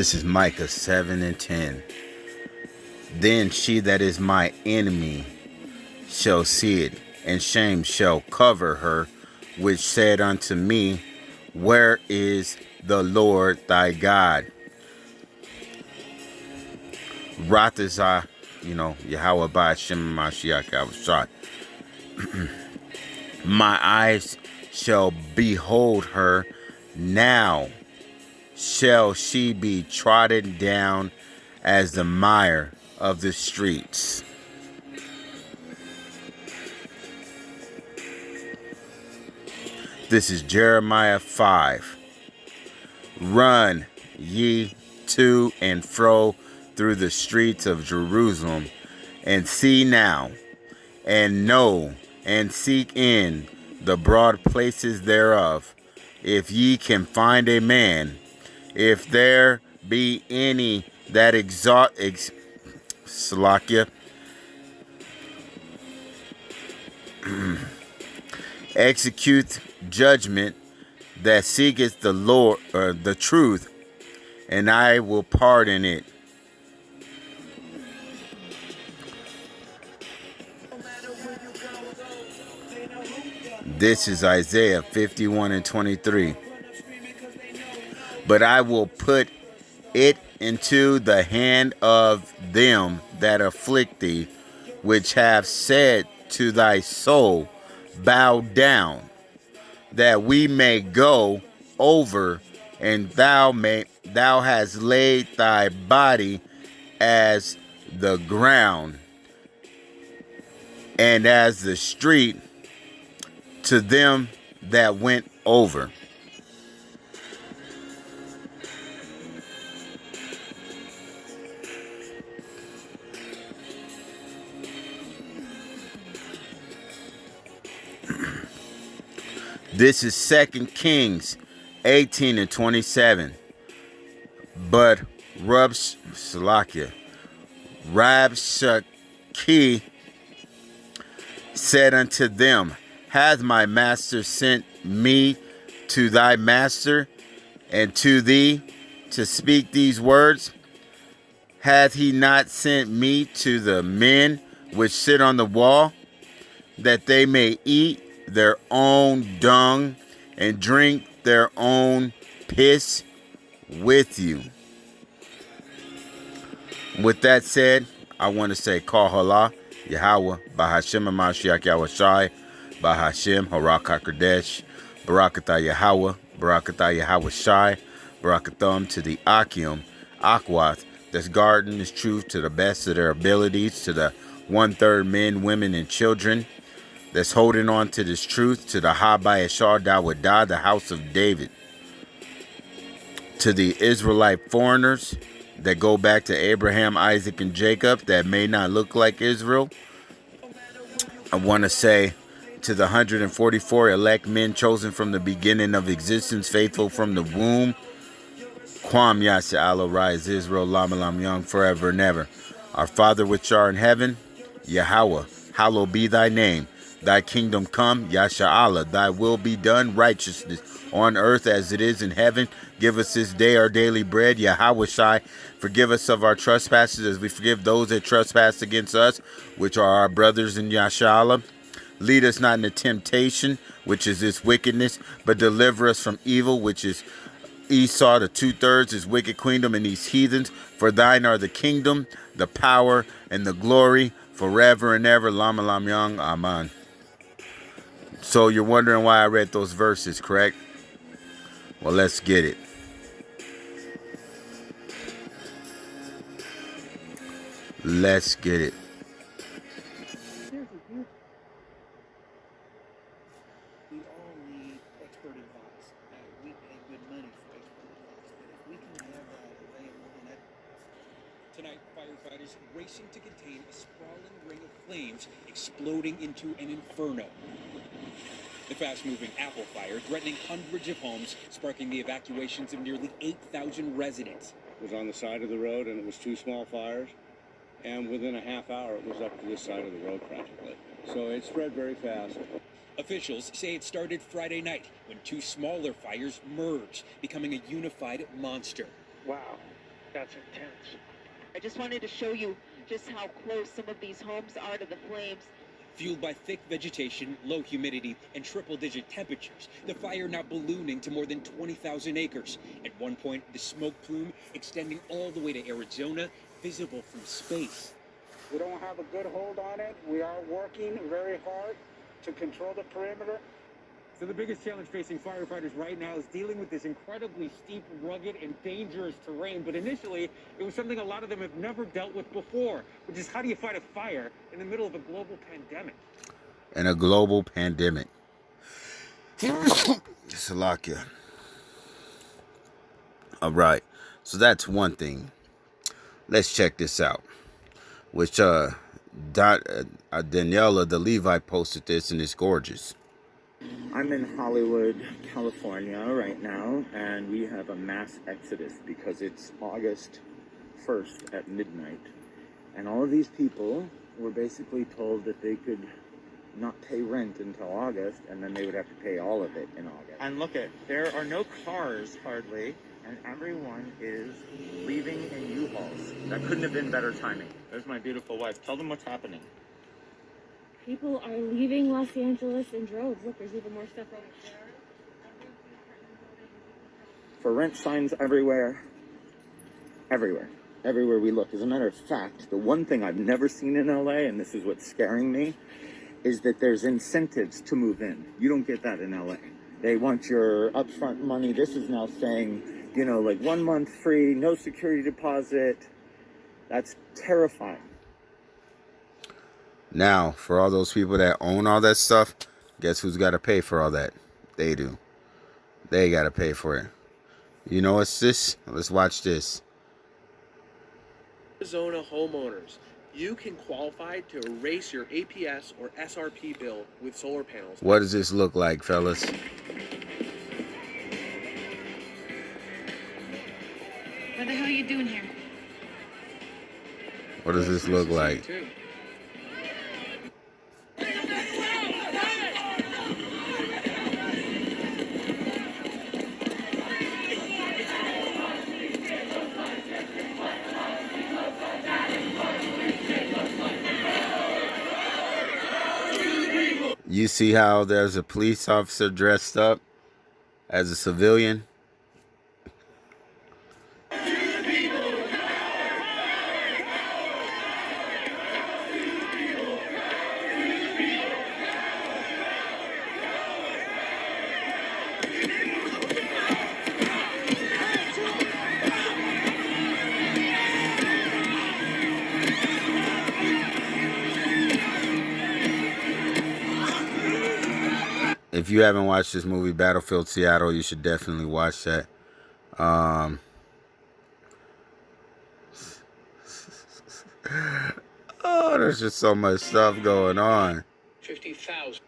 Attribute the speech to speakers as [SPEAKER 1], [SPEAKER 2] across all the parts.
[SPEAKER 1] This is Micah 7 and 10. Then she that is my enemy shall see it, and shame shall cover her, which said unto me, where is the Lord thy God? Ratazah, Yahweh by Shem Mashiach, I was shot. My eyes shall behold her, now shall she be trodden down as the mire of the streets. This is Jeremiah 5. Run ye to and fro through the streets of Jerusalem, and see now, and know, and seek in the broad places thereof, if ye can find a man, if there be any that execute judgment, that seeketh the Lord, or the truth, and I will pardon it. This is Isaiah 51 and 23. But I will put it into the hand of them that afflict thee, which have said to thy soul, bow down, that we may go over, and thou hast laid thy body as the ground, and as the street to them that went over. This is 2 Kings 18 and 27. But Rabshakeh said unto them, hath my master sent me to thy master and to thee to speak these words? Hath he not sent me to the men which sit on the wall, that they may eat their own dung and drink their own piss with you? With that said, I want to say, Call Halah, Yahweh, Bahashem Mashiach Yahushai, Bahashem Harak HaKadosh, Barakatah Yahweh, Barakatah Yahweh Shai, Barakatham to the Akim, Akwath, that's guarding this truth to the best of their abilities, to the 1/3 men, women, and children that's holding on to this truth, to the Habai Ashar Dawadah, the house of David, to the Israelite foreigners that go back to Abraham, Isaac, and Jacob that may not look like Israel. I want to say to the 144 elect men chosen from the beginning of existence, faithful from the womb, Kwam Yasha Allah, rise Israel, Lam Lam Young, forever and ever. Our Father which art in heaven, Yahweh, hallowed be thy name. Thy kingdom come, Yasha Allah, thy will be done, righteousness on earth as it is in heaven. Give us this day our daily bread, Yahweh Shai. Forgive us of our trespasses as we forgive those that trespass against us, which are our brothers in Yasha Allah. Lead us not into temptation, which is this wickedness, but deliver us from evil, which is Esau, the 2/3, is wicked queendom, and these heathens. For thine are the kingdom, the power, and the glory, forever and ever. Lama Lam Yang, Aman. So you're wondering why I read those verses, correct? Well, let's get it. Let's get it.
[SPEAKER 2] We all need expert advice. We pay good money for expert advice, but if we can have that available, and that.
[SPEAKER 3] Tonight, firefighters racing to contain a sprawling ring of flames exploding into an inferno. The fast-moving apple fire threatening hundreds of homes, sparking the evacuations of nearly 8,000 residents.
[SPEAKER 4] It was on the side of the road, and it was 2 small fires. And within a half hour, it was up to this side of the road practically. So it spread very fast.
[SPEAKER 3] Officials say it started Friday night when 2 smaller fires merged, becoming a unified monster.
[SPEAKER 2] Wow. That's intense.
[SPEAKER 5] I just wanted to show you just how close some of these homes are to the flames.
[SPEAKER 3] Fueled by thick vegetation, low humidity, and triple-digit temperatures, the fire now ballooning to more than 20,000 acres. At one point, the smoke plume extending all the way to Arizona, visible from space.
[SPEAKER 6] We don't have a good hold on it. We are working very hard to control the perimeter.
[SPEAKER 7] So the biggest challenge facing firefighters right now is dealing with this incredibly steep, rugged, and dangerous terrain. But initially, it was something a lot of them have never dealt with before, which is how do you fight a fire in the middle of a global pandemic?
[SPEAKER 1] In a global pandemic. Salakia. All right. So that's one thing. Let's check this out. Which Daniela the Levite posted this, and it's gorgeous.
[SPEAKER 8] I'm in Hollywood, California right now, and we have a mass exodus because it's August 1st at midnight. And all of these people were basically told that they could not pay rent until August, and then they would have to pay all of it in August. And look there are no cars hardly, and everyone is leaving in U-Hauls. That couldn't have been better timing. There's my beautiful wife. Tell them what's happening.
[SPEAKER 9] People are leaving Los Angeles in droves. Look, there's even more stuff over there.
[SPEAKER 8] For rent signs everywhere. Everywhere. Everywhere we look. As a matter of fact, the one thing I've never seen in LA, and this is what's scaring me, is that there's incentives to move in. You don't get that in LA. They want your upfront money. This is now saying, you know, like 1 month free, no security deposit. That's terrifying.
[SPEAKER 1] Now, for all those people that own all that stuff, guess who's got to pay for all that? They do. They got to pay for it. You know what's this? Let's watch this.
[SPEAKER 10] Arizona homeowners, you can qualify to erase your APS or SRP bill with solar panels.
[SPEAKER 1] What does this look like, fellas?
[SPEAKER 9] What the hell are you doing here?
[SPEAKER 1] What does this look like? You see how there's a police officer dressed up as a civilian? If you haven't watched this movie, Battlefield Seattle, you should definitely watch that. Oh, there's just so much stuff going on.
[SPEAKER 11] 50,000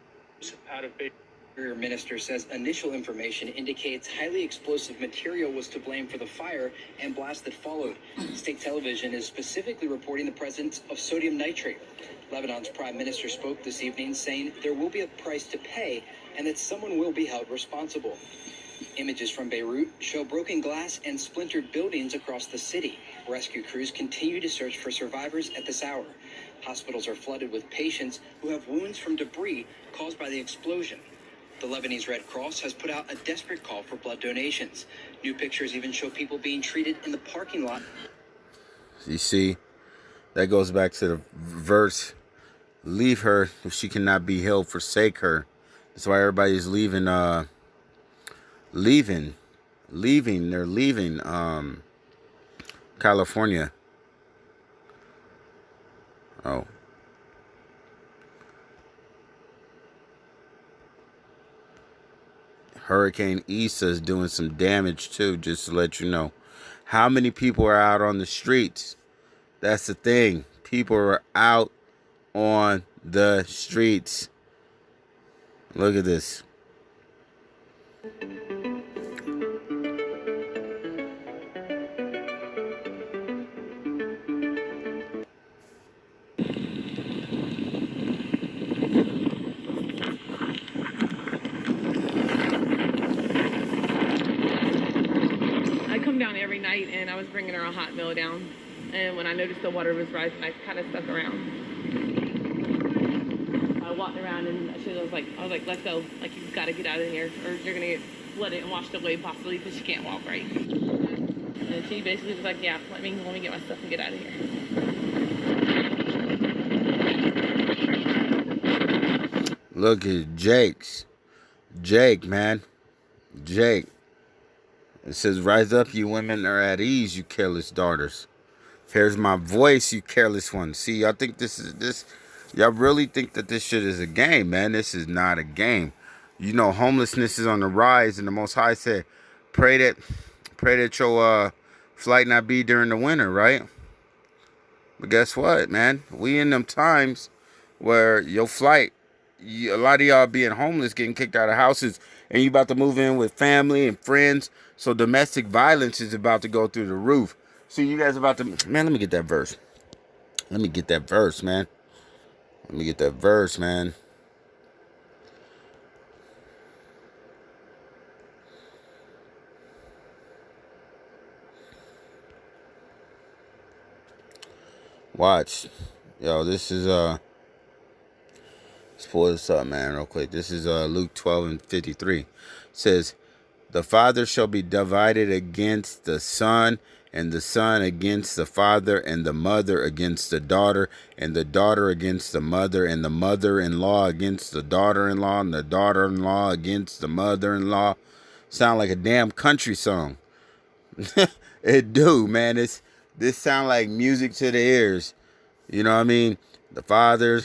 [SPEAKER 11] out of Bay. Interior Minister says initial information indicates highly explosive material was to blame for the fire and blast that followed. State television is specifically reporting the presence of sodium nitrate. Lebanon's prime minister spoke this evening saying there will be a price to pay and that someone will be held responsible. Images from Beirut show broken glass and splintered buildings across the city. Rescue crews continue to search for survivors at this hour. Hospitals are flooded with patients who have wounds from debris caused by the explosion. The Lebanese Red Cross has put out a desperate call for blood donations. New pictures even show people being treated in the parking lot.
[SPEAKER 1] You see, that goes back to the verse, leave her if she cannot be healed, forsake her. That's why everybody's leaving, they're leaving California. Oh. Hurricane Isa is doing some damage too, just to let you know. How many people are out on the streets? That's the thing. People are out on the streets. Look at this.
[SPEAKER 9] I come down every night, and I was bringing her a hot meal down, and when I noticed the water was rising, I kind of stuck around. I walked around, and she was like, let's go. Like, you gotta get out of here, or you're gonna get flooded and washed away, possibly, because she can't walk right. And she basically was like, yeah, let me get my stuff and get out of here.
[SPEAKER 1] Look at Jake, man. Jake. It says, rise up, you women are at ease, you careless daughters. Here's my voice, you careless ones. See, y'all think y'all really think that this shit is a game, man. This is not a game. You know, homelessness is on the rise, and the Most High said, pray that your flight not be during the winter, right? But guess what, man? We in them times where your flight, a lot of y'all being homeless, getting kicked out of houses, and you about to move in with family and friends. So domestic violence is about to go through the roof. So you guys about to, man, let me get that verse. Let me get that verse, man. Watch. Yo, this is, let's pull this up, man, real quick. This is Luke 12:53. It says, the father shall be divided against the son, and the son against the father, and the mother against the daughter, and the daughter against the mother, and the mother-in-law against the daughter-in-law, and the daughter-in-law against the mother-in-law. Sound like a damn country song. It do, man. This sound like music to the ears. You know what I mean? The father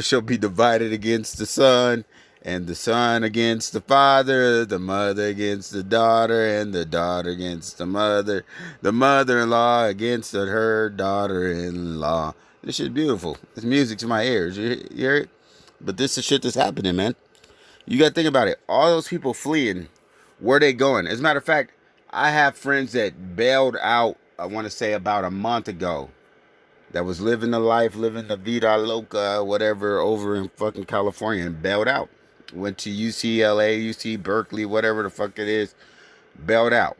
[SPEAKER 1] shall be divided against the son, and the son against the father, the mother against the daughter, and the daughter against the mother-in-law against her daughter-in-law. This shit beautiful. It's music to my ears. You hear it? But this is shit that's happening, man. You got to think about it. All those people fleeing, where they going? As a matter of fact, I have friends that bailed out, I want to say about a month ago, that was living the life, living the vida loca, whatever, over in fucking California, and bailed out. Went to UCLA, UC Berkeley, whatever the fuck it is, bailed out.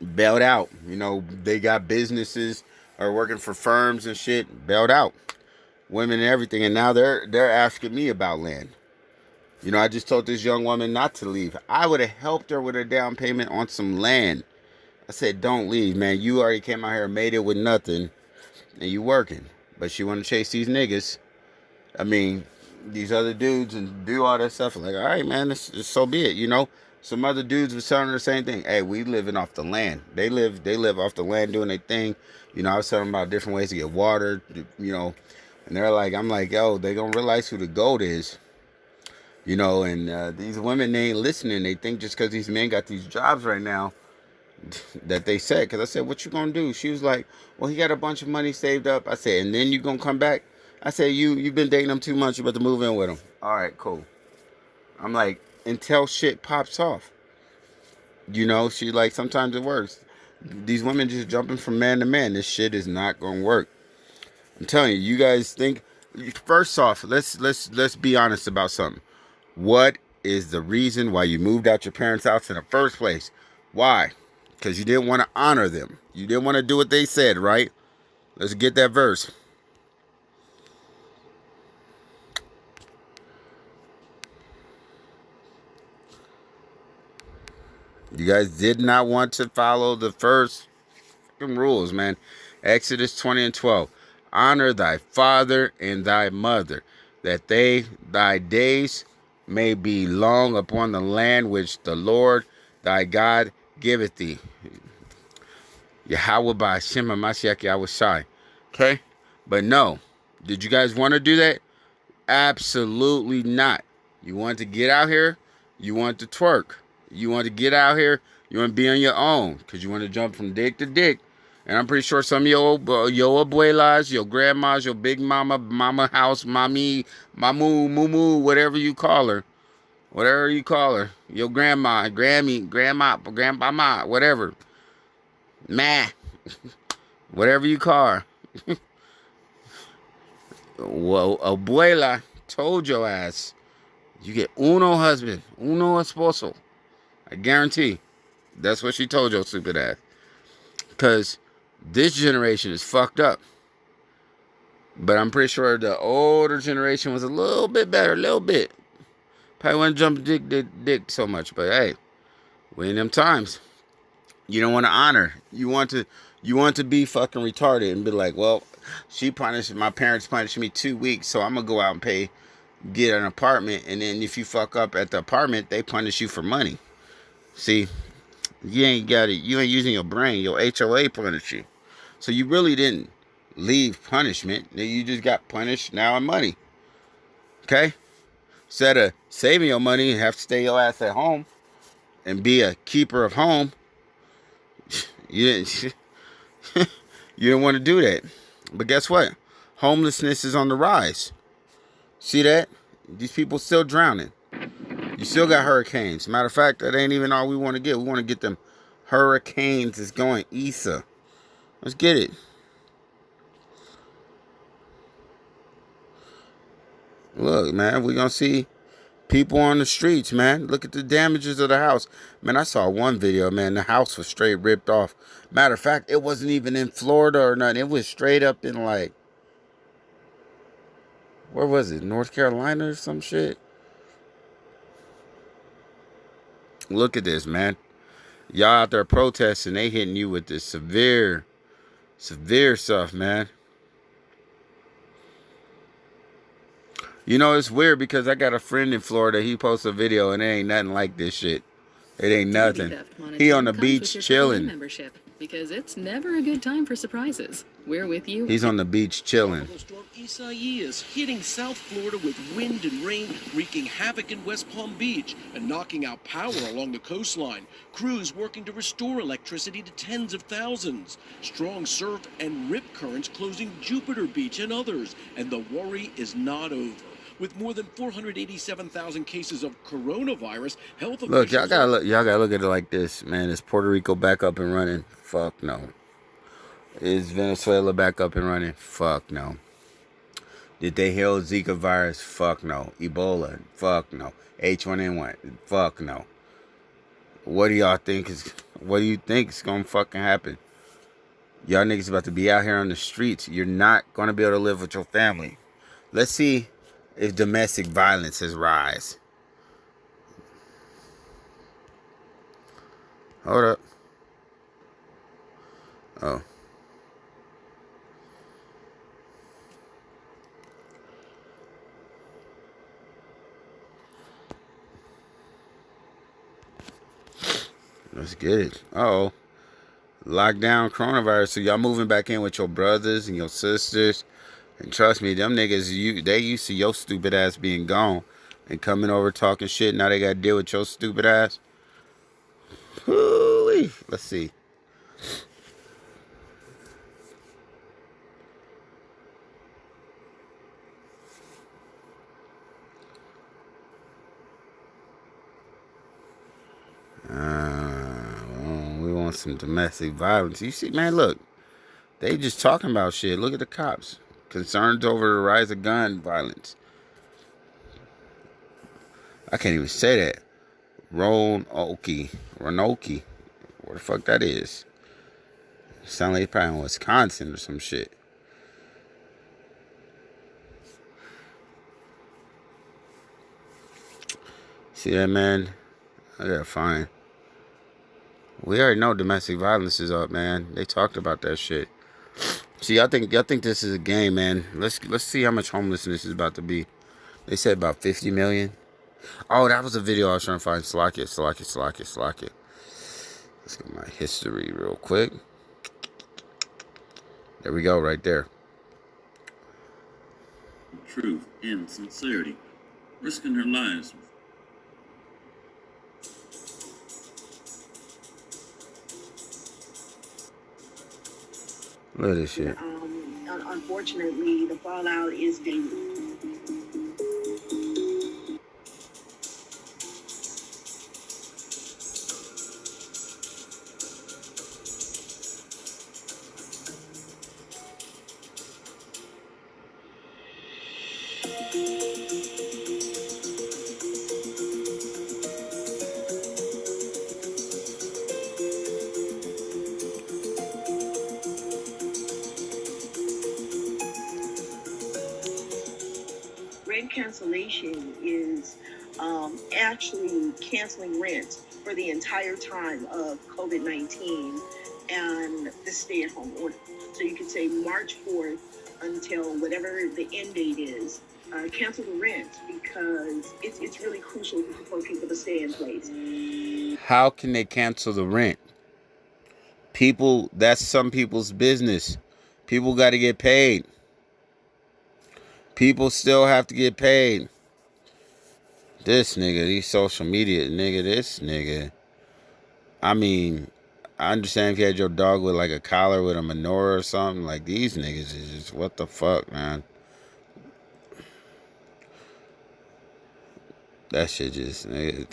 [SPEAKER 1] You know, they got businesses or working for firms and shit, bailed out. Women and everything, and now they're asking me about land. You know, I just told this young woman not to leave. I would have helped her with a down payment on some land. I said, don't leave, man. You already came out here and made it with nothing, and you working. But she want to chase these niggas. I mean, these other dudes, and do all that stuff. Like, all right, man, this so be it, you know. Some other dudes was telling her the same thing. Hey, we living off the land. They live off the land doing their thing. You know, I was telling them about different ways to get water, you know. And they're like, I'm like, yo, they gonna realize who the GOAT is. You know, and these women, they ain't listening. They think just because these men got these jobs right now that they said. Because I said, what you going to do? She was like, well, he got a bunch of money saved up. I said, and then you going to come back? I said, you've been dating him 2 months. You about to move in with him. All right, cool. I'm like, until shit pops off. You know, she like, sometimes it works. These women just jumping from man to man. This shit is not going to work. I'm telling you, you guys think, first off, let's be honest about something. What is the reason why you moved out your parents' house in the first place? Why? Because you didn't want to honor them. You didn't want to do what they said, right? Let's get that verse. You guys did not want to follow the first rules, man. Exodus 20:12. Honor thy father and thy mother, that thy days may be long upon the land which the Lord thy God giveth thee. Yahweh by Hashem Mashiach Yahweh Shai. Okay? But no. Did you guys want to do that? Absolutely not. You want to get out here? You want to twerk. You want to get out here? You want to be on your own. Because you want to jump from dick to dick. And I'm pretty sure some of your abuelas, your grandmas, your big mama house, mommy, mamu, mumu, whatever you call her. Whatever you call her. Your grandma, Grammy, grandma, grandmama, whatever. Ma. Whatever you call her. Well, abuela told your ass, you get uno husband, uno esposo. I guarantee. That's what she told your stupid ass. Because this generation is fucked up. But I'm pretty sure the older generation was a little bit better, a little bit. Probably wouldn't jump dick so much, but hey, we in them times. You don't want to honor. You want to be fucking retarded and be like, well, my parents punished me 2 weeks, so I'm gonna go out and get an apartment, and then if you fuck up at the apartment, they punish you for money. See, you ain't using your brain. Your HOA punished you. So you really didn't leave punishment. You just got punished now in money. Okay? Instead of saving your money and have to stay your ass at home and be a keeper of home, you didn't want to do that. But guess what? Homelessness is on the rise. See that? These people still drowning. You still got hurricanes. Matter of fact, that ain't even all we want to get. We want to get them hurricanes that's going Issa. Let's get it. Look, man, we're going to see people on the streets, man. Look at the damages of the house. Man, I saw one video, man. The house was straight ripped off. Matter of fact, it wasn't even in Florida or nothing. It was straight up in, like, where was it? North Carolina or some shit? Look at this, man. Y'all out there protesting. They hitting you with this severe stuff, man. You know, it's weird because I got a friend in Florida. He posts a video and it ain't nothing like this shit. It ain't nothing. He on the beach chilling.
[SPEAKER 12] Membership, because it's never a good time for surprises. We're with you.
[SPEAKER 1] He's on the beach chilling.
[SPEAKER 13] Storm Isaias hitting South Florida with wind and rain, wreaking havoc in West Palm Beach and knocking out power along the coastline. Crews working to restore electricity to tens of thousands. Strong surf and rip currents closing Jupiter Beach and others. And the worry is not over. With more than 487,000 cases of coronavirus, health officials...
[SPEAKER 1] Look, y'all gotta look at it like this, man. Is Puerto Rico back up and running? Fuck no. Is Venezuela back up and running? Fuck no. Did they heal Zika virus? Fuck no. Ebola? Fuck no. H1N1? Fuck no. What do you think is gonna fucking happen? Y'all niggas about to be out here on the streets. You're not gonna be able to live with your family. Let's see if domestic violence has rise. Hold up. Oh. Let's get it. Uh-oh. Lockdown coronavirus. So y'all moving back in with your brothers and your sisters. And trust me, them niggas, they used to your stupid ass being gone and coming over talking shit. Now they got to deal with your stupid ass. Hoo-wee. Let's see. We want some domestic violence. You see, man, look. They just talking about shit. Look at the cops. Concerns over the rise of gun violence. I can't even say that. Roanoke. Where the fuck that is? Sound like probably in Wisconsin or some shit. See that, man? I gotta find. We already know domestic violence is up, man. They talked about that shit. See, y'all think this is a game, man. Let's see how much homelessness is about to be. They said about 50 million. Oh, that was a video I was trying to find. Slack it. Let's get my history real quick. There we go, right there.
[SPEAKER 14] Truth and sincerity, risking their lives.
[SPEAKER 1] Look at this shit.
[SPEAKER 15] Unfortunately, the fallout is dangerous. rent cancellation is actually canceling rent for the entire time of COVID-19 and the stay-at-home order. So you could say March 4th until whatever the end date is, cancel the rent because it's really crucial for people to stay in place.
[SPEAKER 1] How can they cancel the rent? People, that's some people's business. People got to get paid. People still have to get paid. This nigga, these social media nigga, this nigga. I mean, I understand if you had your dog with like a collar with a menorah or something. Like these niggas is just, what the fuck, man? That shit just, nigga,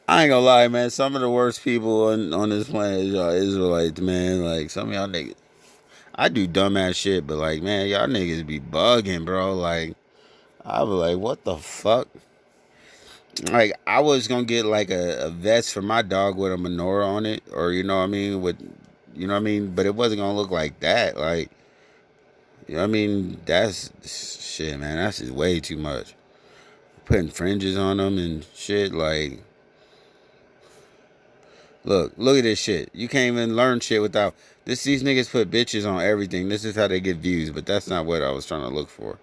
[SPEAKER 1] I ain't gonna lie, man. Some of the worst people on this planet is y'all Israelites, man. Like, some of y'all niggas, I do dumbass shit, but like, man, y'all niggas be bugging, bro. Like, I was like, what the fuck? Like, I was gonna get like a vest for my dog with a menorah on it, or you know what I mean, with, you know what I mean, but it wasn't gonna look like that. Like, you know what I mean? That's shit, man. That's just way too much. Putting fringes on them and shit, like. Look at this shit. You can't even learn shit without this. These niggas put bitches on everything. This is how they get views, but that's not what I was trying to look for.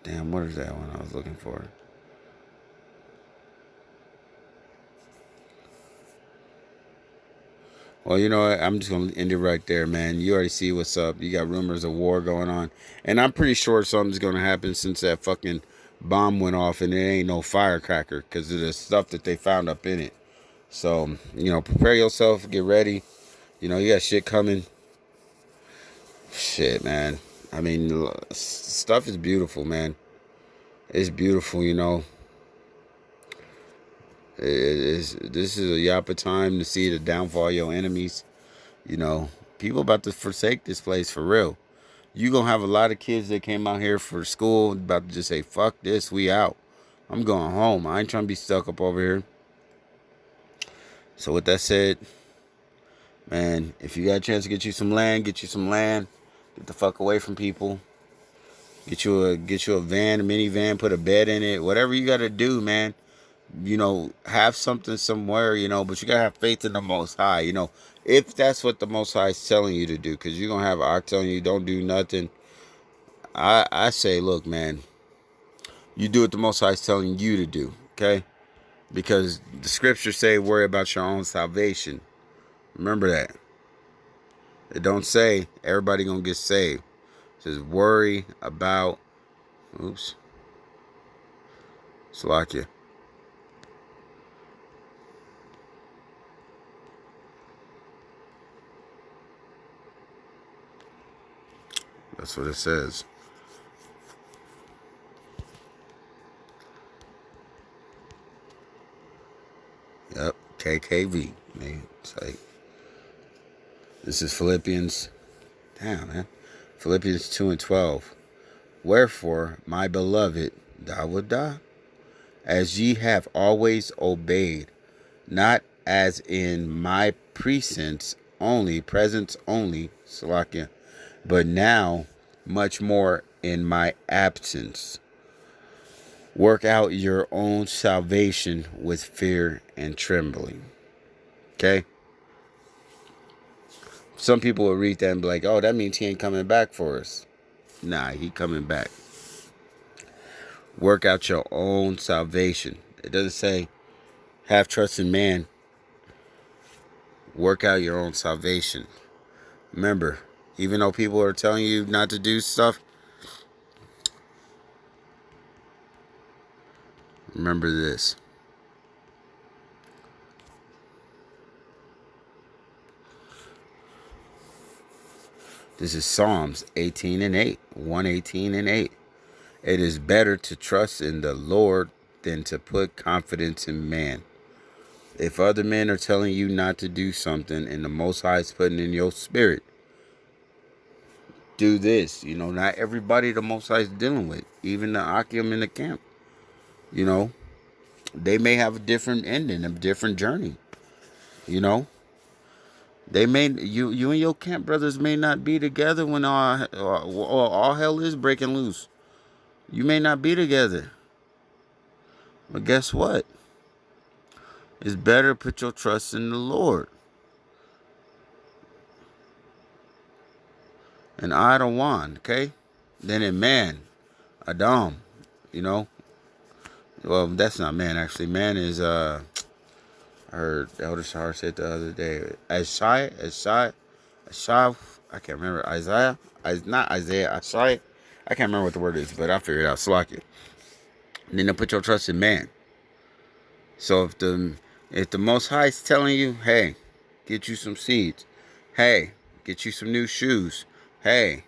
[SPEAKER 1] Damn, what is that one I was looking for? Well, you know what? I'm just gonna end it right there, man. You already see what's up. You got rumors of war going on, and I'm pretty sure something's gonna happen since that fucking bomb went off, and it ain't no firecracker because of the stuff that they found up in it. So, you know, prepare yourself, get ready. You know, you got shit coming. Shit, man. I mean, stuff is beautiful, man. It's beautiful, you know. This is a yappa time to see the downfall of your enemies. You know, people about to forsake this place for real. You gonna have a lot of kids that came out here for school about to just say, fuck this, we out. I'm going home. I ain't trying to be stuck up over here. So with that said, man, if you got a chance to get you some land, get you some land. Get the fuck away from people. Get you a van, a minivan, put a bed in it. Whatever you gotta do, man. You know, have something somewhere, you know, but you gotta have faith in the Most High, you know, if that's what the Most High is telling you to do, because you're gonna have ox telling you don't do nothing. I say, look, man, you do what the Most High is telling you to do, okay? Because the scriptures say worry about your own salvation. Remember that. It don't say everybody gonna get saved. It says worry about, oops, Salakia. That's what it says. Yep, KKV. Man, it's like, this is Philippians. Damn, man. Philippians 2:12. Wherefore, my beloved, Dawadah, as ye have always obeyed, not as in my presence only, Salakia, but now much more in my absence. Work out your own salvation with fear and trembling. Okay? Some people will read that and be like, oh, that means he ain't coming back for us. Nah, he coming back. Work out your own salvation. It doesn't say have trust in man. Work out your own salvation. Remember, even though people are telling you not to do stuff, remember this. This is Psalms 18:8. 118:8. It is better to trust in the Lord than to put confidence in man. If other men are telling you not to do something and the Most High is putting in your spirit, do this. You know, not everybody the Most High is dealing with. Even the Akim in the camp. You know, they may have a different ending, a different journey. You know, You and your camp brothers may not be together when all hell is breaking loose. You may not be together. But guess what? It's better to put your trust in the Lord. And I don't want, okay? Than in man, Adam, you know? Well, that's not man, actually. Man is, I heard Elder Shahar said the other day, Ashai, I can't remember, not Isaiah, Ashai. I can't remember what the word is, but I figured it out, Slack it. And then to put your trust in man. So if the Most High is telling you, hey, get you some seeds, hey, get you some new shoes, hey,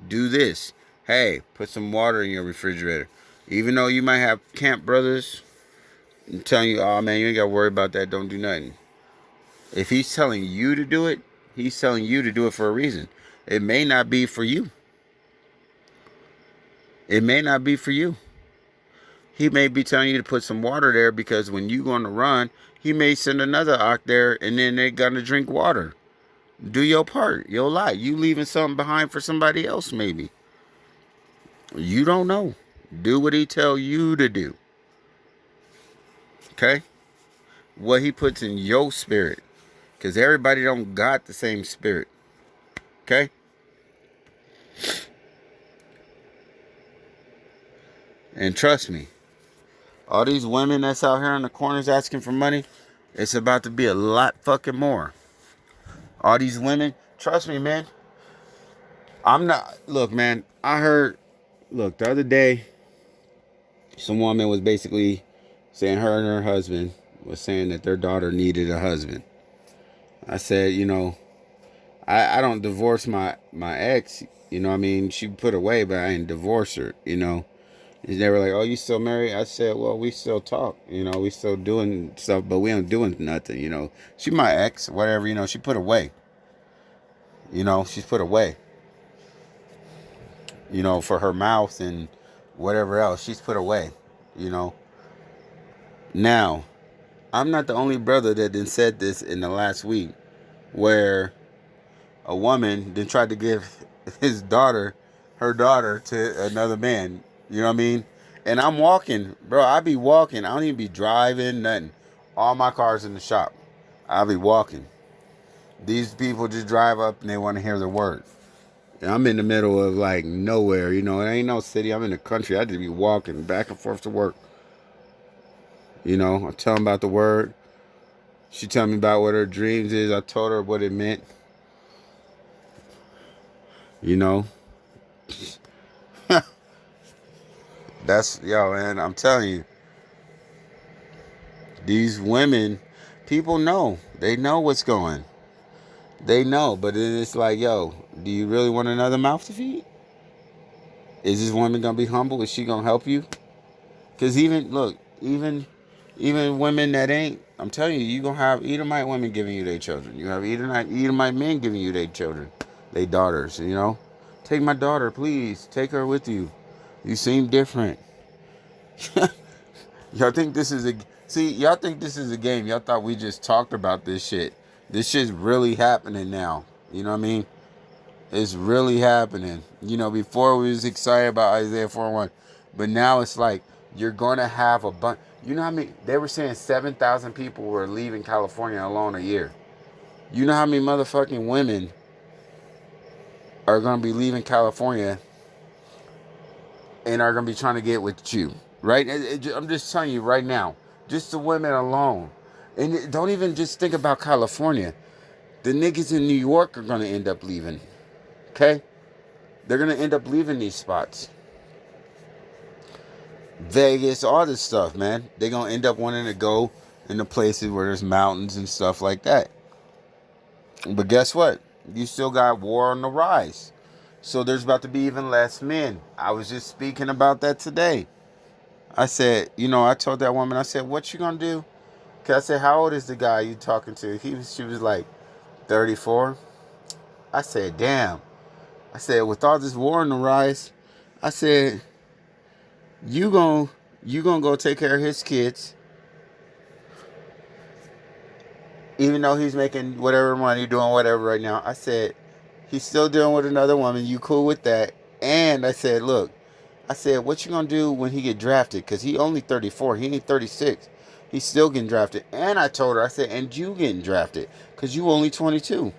[SPEAKER 1] do this, hey, put some water in your refrigerator. Even though you might have camp brothers telling you, oh man, you ain't got to worry about that, don't do nothing. If he's telling you to do it, he's telling you to do it for a reason. It may not be for you. It may not be for you. He may be telling you to put some water there because when you go on the run, he may send another ox there and then they're going to drink water. Do your part, your lot. You leaving something behind for somebody else maybe. You don't know. Do what he tell you to do. Okay? What he puts in your spirit. Because everybody don't got the same spirit. Okay? And trust me, all these women that's out here in the corners asking for money, it's about to be a lot fucking more. All these women, trust me, man. Look, man, look, the other day, some woman was basically saying her and her husband was saying that their daughter needed a husband. I said, I don't divorce my ex, you know what I mean? She put away, but I didn't divorce her, And they were like, oh, you still married? I said, well, we still talk, we still doing stuff, but we ain't doing nothing, She my ex, whatever, she put away. She's put away. For her mouth and whatever else, she's put away, Now, I'm not the only brother that then said this in the last week, where a woman then tried to give her daughter to another man, you know what I mean? And I'm walking, bro, I be walking, I don't even be driving, nothing. All my cars in the shop. I be walking. These people just drive up and they want to hear the word. I'm in the middle of like nowhere, it ain't no city. I'm in the country. I just be walking back and forth to work. I tell them about the word. She tell me about what her dreams is. I told her what it meant. Man, I'm telling you. These women, people know. They know what's going. They know, but it's like, do you really want another mouth to feed? Is this woman gonna be humble? Is she gonna help you? Because even women that ain't, I'm telling you, you gonna have Edomite women giving you their children. You have Edomite men giving you their children, their daughters. Take my daughter, please. Take her with you. You seem different. Y'all think this is a game. Y'all thought we just talked about this shit. This shit's really happening now. You know what I mean? It's really happening. Before we was excited about Isaiah 4:1, but now it's like you're going to have a bunch. You know how many? They were saying 7,000 people were leaving California alone a year. You know how many motherfucking women are going to be leaving California and are going to be trying to get with you, right? I'm just telling you right now, just the women alone. And don't even just think about California. The niggas in New York are going to end up leaving, okay? They're going to end up leaving these spots. Vegas, all this stuff, man. They're going to end up wanting to go in the places where there's mountains and stuff like that. But guess what? You still got war on the rise. So there's about to be even less men. I was just speaking about that today. I said, I told that woman, I said, what you going to do? Because I said, how old is the guy you talking to? She was like 34. I said, damn. I said, with all this war on the rise, I said, you gonna go take care of his kids. Even though he's making whatever money, doing whatever right now, I said, he's still dealing with another woman. You cool with that? And I said, look, I said, what you gonna do when he get drafted? Because he only 34. He ain't 36. He's still getting drafted. And I told her, I said, and you getting drafted. Because you only 22.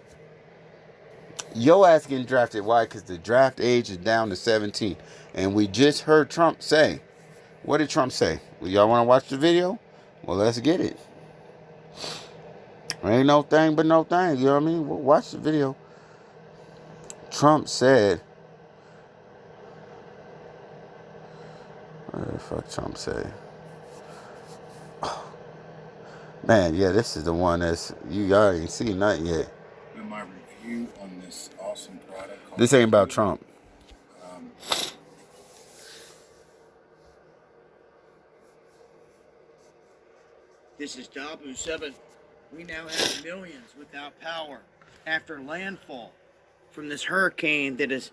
[SPEAKER 1] Yo ass getting drafted. Why? Because the draft age is down to 17. And we just heard Trump say. What did Trump say? Well, y'all want to watch the video? Well, let's get it. Ain't no thing but no thing. You know what I mean? Well, watch the video. Trump said. What the fuck Trump say? Man, yeah, this is the one that's y'all ain't seen nothing yet.
[SPEAKER 16] In my review on this awesome product.
[SPEAKER 1] This ain't about Trump.
[SPEAKER 2] This is Dabu 7. We now have millions without power after landfall from this hurricane that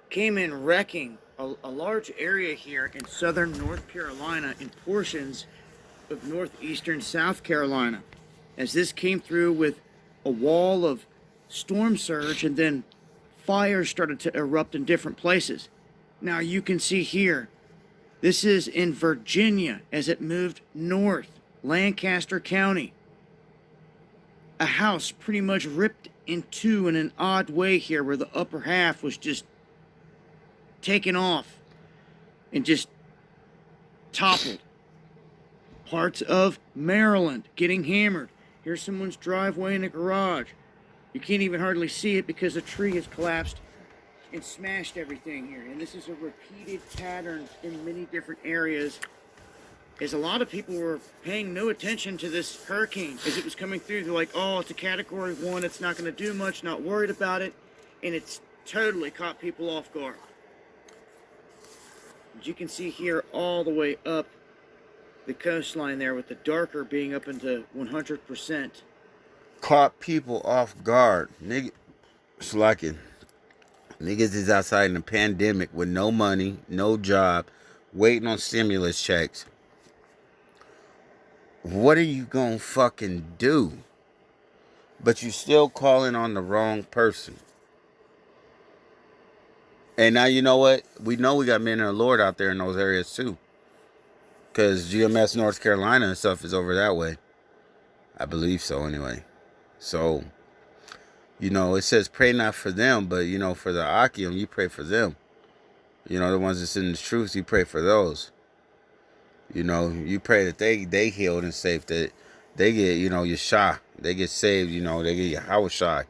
[SPEAKER 2] came in wrecking a large area here in southern North Carolina and portions of northeastern South Carolina. As this came through with a wall of storm surge and then fires started to erupt in different places. Now you can see here, this is in Virginia as it moved north. Lancaster County. A house pretty much ripped in two in an odd way here where the upper half was just taken off and just toppled. Parts of Maryland getting hammered. Here's someone's driveway in a garage. You can't even hardly see it because a tree has collapsed and smashed everything here. And this is a repeated pattern in many different areas. Is a lot of people were paying no attention to this hurricane as it was coming through. They're like, oh, it's a category 1. It's not going to do much, not worried about it. And it's totally caught people off guard. As you can see here all the way up the coastline there with the darker being up into 100%.
[SPEAKER 1] Caught people off guard. Nigga, slacking. Niggas is outside in a pandemic with no money, no job, waiting on stimulus checks. What are you gonna fucking do? But you still calling on the wrong person. And now you know what? We know we got men of the Lord out there in those areas too. Because GMS North Carolina and stuff is over that way. I believe so anyway. So, you know, it says pray not for them, but you know, for the Akim, you pray for them. You know, the ones that's in the truth, you pray for those. You know, you pray that they healed and safe, that they get, you know, Yeshua. They get saved, you know, they get Yahweh,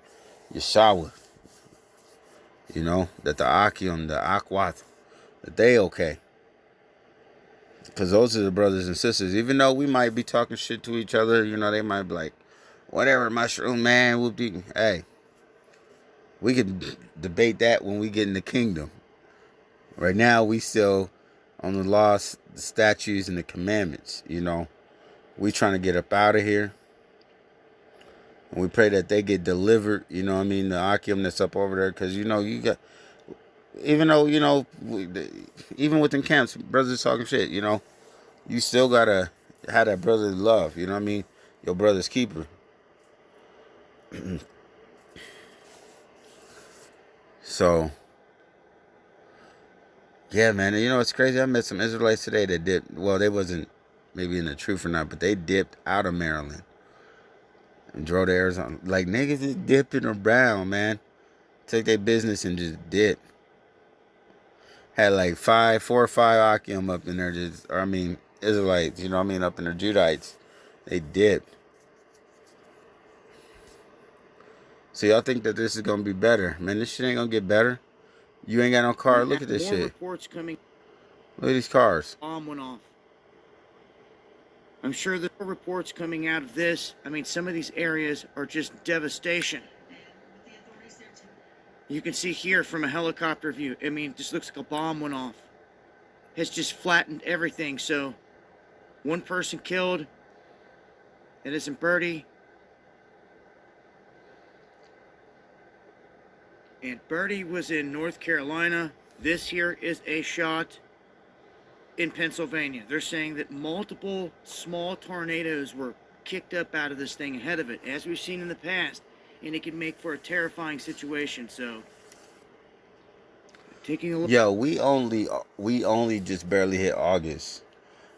[SPEAKER 1] Yeshua. You know, that the Akim, the Akwat, that they okay. Because those are the brothers and sisters. Even though we might be talking shit to each other, you know, they might be like, whatever, mushroom man, whoop-dee. Hey, we can debate that when we get in the kingdom. Right now, we still on the laws, the statutes, and the commandments, you know. We trying to get up out of here. And we pray that they get delivered, you know what I mean, the Akim that's up over there. Because, you know, you got, even though, you know, even within camps, brothers talking shit, you know. You still got to have that brotherly love, you know what I mean? Your brother's keeper. So, yeah, man. You know, it's crazy. I met some Israelites today that dipped. Well, they wasn't maybe in the truth or not, but they dipped out of Maryland and drove to Arizona. Like, niggas is dipping around, man. Take their business and just dip. Had like 4 or 5 Akim up in there. Israelites, you know what I mean? Up in there, Judites. They dipped. So y'all think that this is going to be better. Man, this shit ain't going to get better. You ain't got no car. Look at this
[SPEAKER 2] More
[SPEAKER 1] shit.
[SPEAKER 2] reports coming.
[SPEAKER 1] Look at these cars.
[SPEAKER 2] Bomb went off. I'm sure there are reports coming out of this. I mean, some of these areas are just devastation. You can see here from a helicopter view. I mean, this looks like a bomb went off. It's just flattened everything. So, one person killed. It isn't Birdie. And Birdie was in North Carolina. This here is a shot in Pennsylvania. They're saying that multiple small tornadoes were kicked up out of this thing ahead of it, as we've seen in the past, and it can make for a terrifying situation. So, taking a look.
[SPEAKER 1] Yo, we only just barely hit August.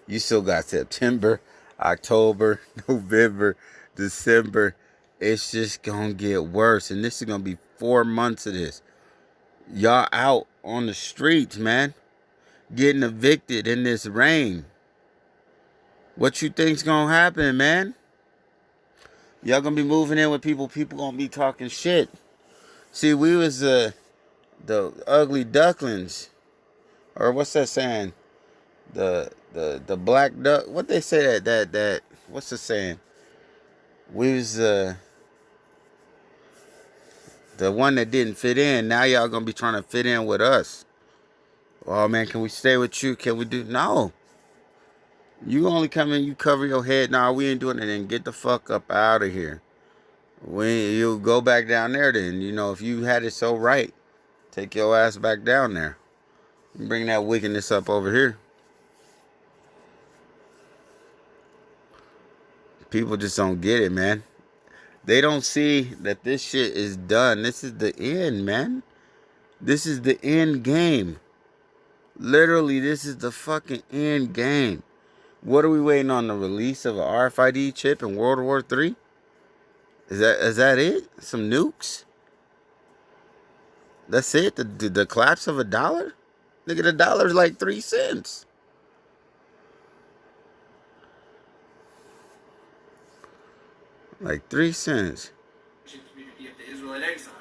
[SPEAKER 1] You still got September, October, November, December. It's just gonna get worse, and this is gonna be 4 months of this. Y'all out on the streets, man, getting evicted in this rain. What you think's gonna happen, man? Y'all gonna be moving in with people. People gonna be talking shit. See, we was the ugly ducklings, or what's that saying? The black duck. What they say that what's the saying? We was the one that didn't fit in. Now y'all gonna be trying to fit in with us. Oh man, can we stay with you? Can we do? No. You only come in, you cover your head. Nah, we ain't doing it. Then get the fuck up out of here. You go back down there then. You know, if you had it so right, take your ass back down there. Bring that wickedness up over here. People just don't get it, man. They don't see that this shit is done. This is the end, man. This is the end game. Literally, this is the fucking end game. What are we waiting on? The release of an RFID chip in World War III? Is that it? Some nukes? That's it? The collapse of a dollar? Nigga, the dollar's like 3 cents. Like 3 cents.
[SPEAKER 17] Community of the Israelite exiles.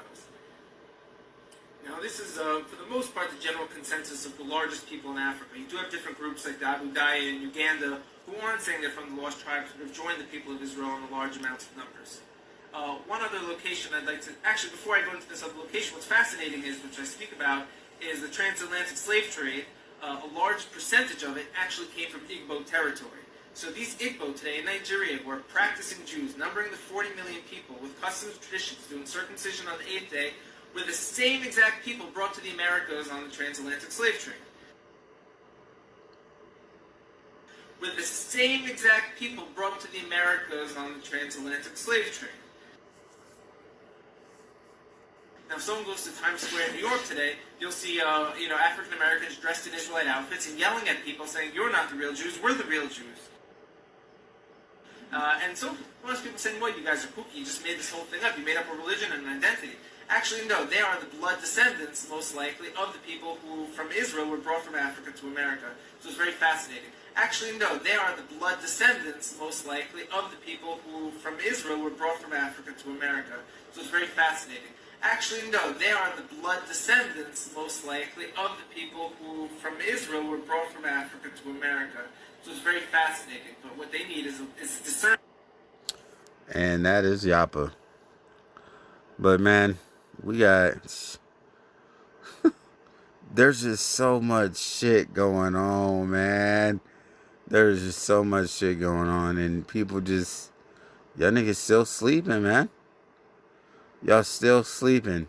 [SPEAKER 17] Now, this is, for the most part, the general consensus of the largest people in Africa. You do have different groups like the Abu Daya in Uganda who aren't saying they're from the lost tribes, but have joined the people of Israel in large amounts of numbers. One other location I'd like to... Actually, before I go into this other location, what's fascinating is, which I speak about, is the transatlantic slave trade. A large percentage of it actually came from Igbo territory. So these Igbo today in Nigeria were practicing Jews, numbering the 40 million people, with customs and traditions, doing circumcision on the 8th day, were the same exact people brought to the Americas on the transatlantic slave trade. With the same exact people brought to the Americas on the transatlantic slave trade. Now, if someone goes to Times Square in New York today, you'll see, African Americans dressed in Israelite outfits and yelling at people, saying, "You're not the real Jews, we're the real Jews." And so most people saying, "Well, you guys are kooky. You just made this whole thing up. You made up a religion and an identity." Actually, no. They are the blood descendants, most likely, of the people who, from Israel, were brought from Africa to America. So it's very fascinating. Actually, no. They are the blood descendants, most likely, of the people who, from Israel, were brought from Africa to America. So it's very fascinating. Actually, no. They are the blood descendants, most likely, of the people who, from Israel, were brought from Africa to America. So it's very fascinating. But what they need is discernment.
[SPEAKER 1] And that is Yappa. But man, we got... There's just so much shit going on, man. There's just so much shit going on. And people just... Y'all niggas still sleeping, man. Y'all still sleeping.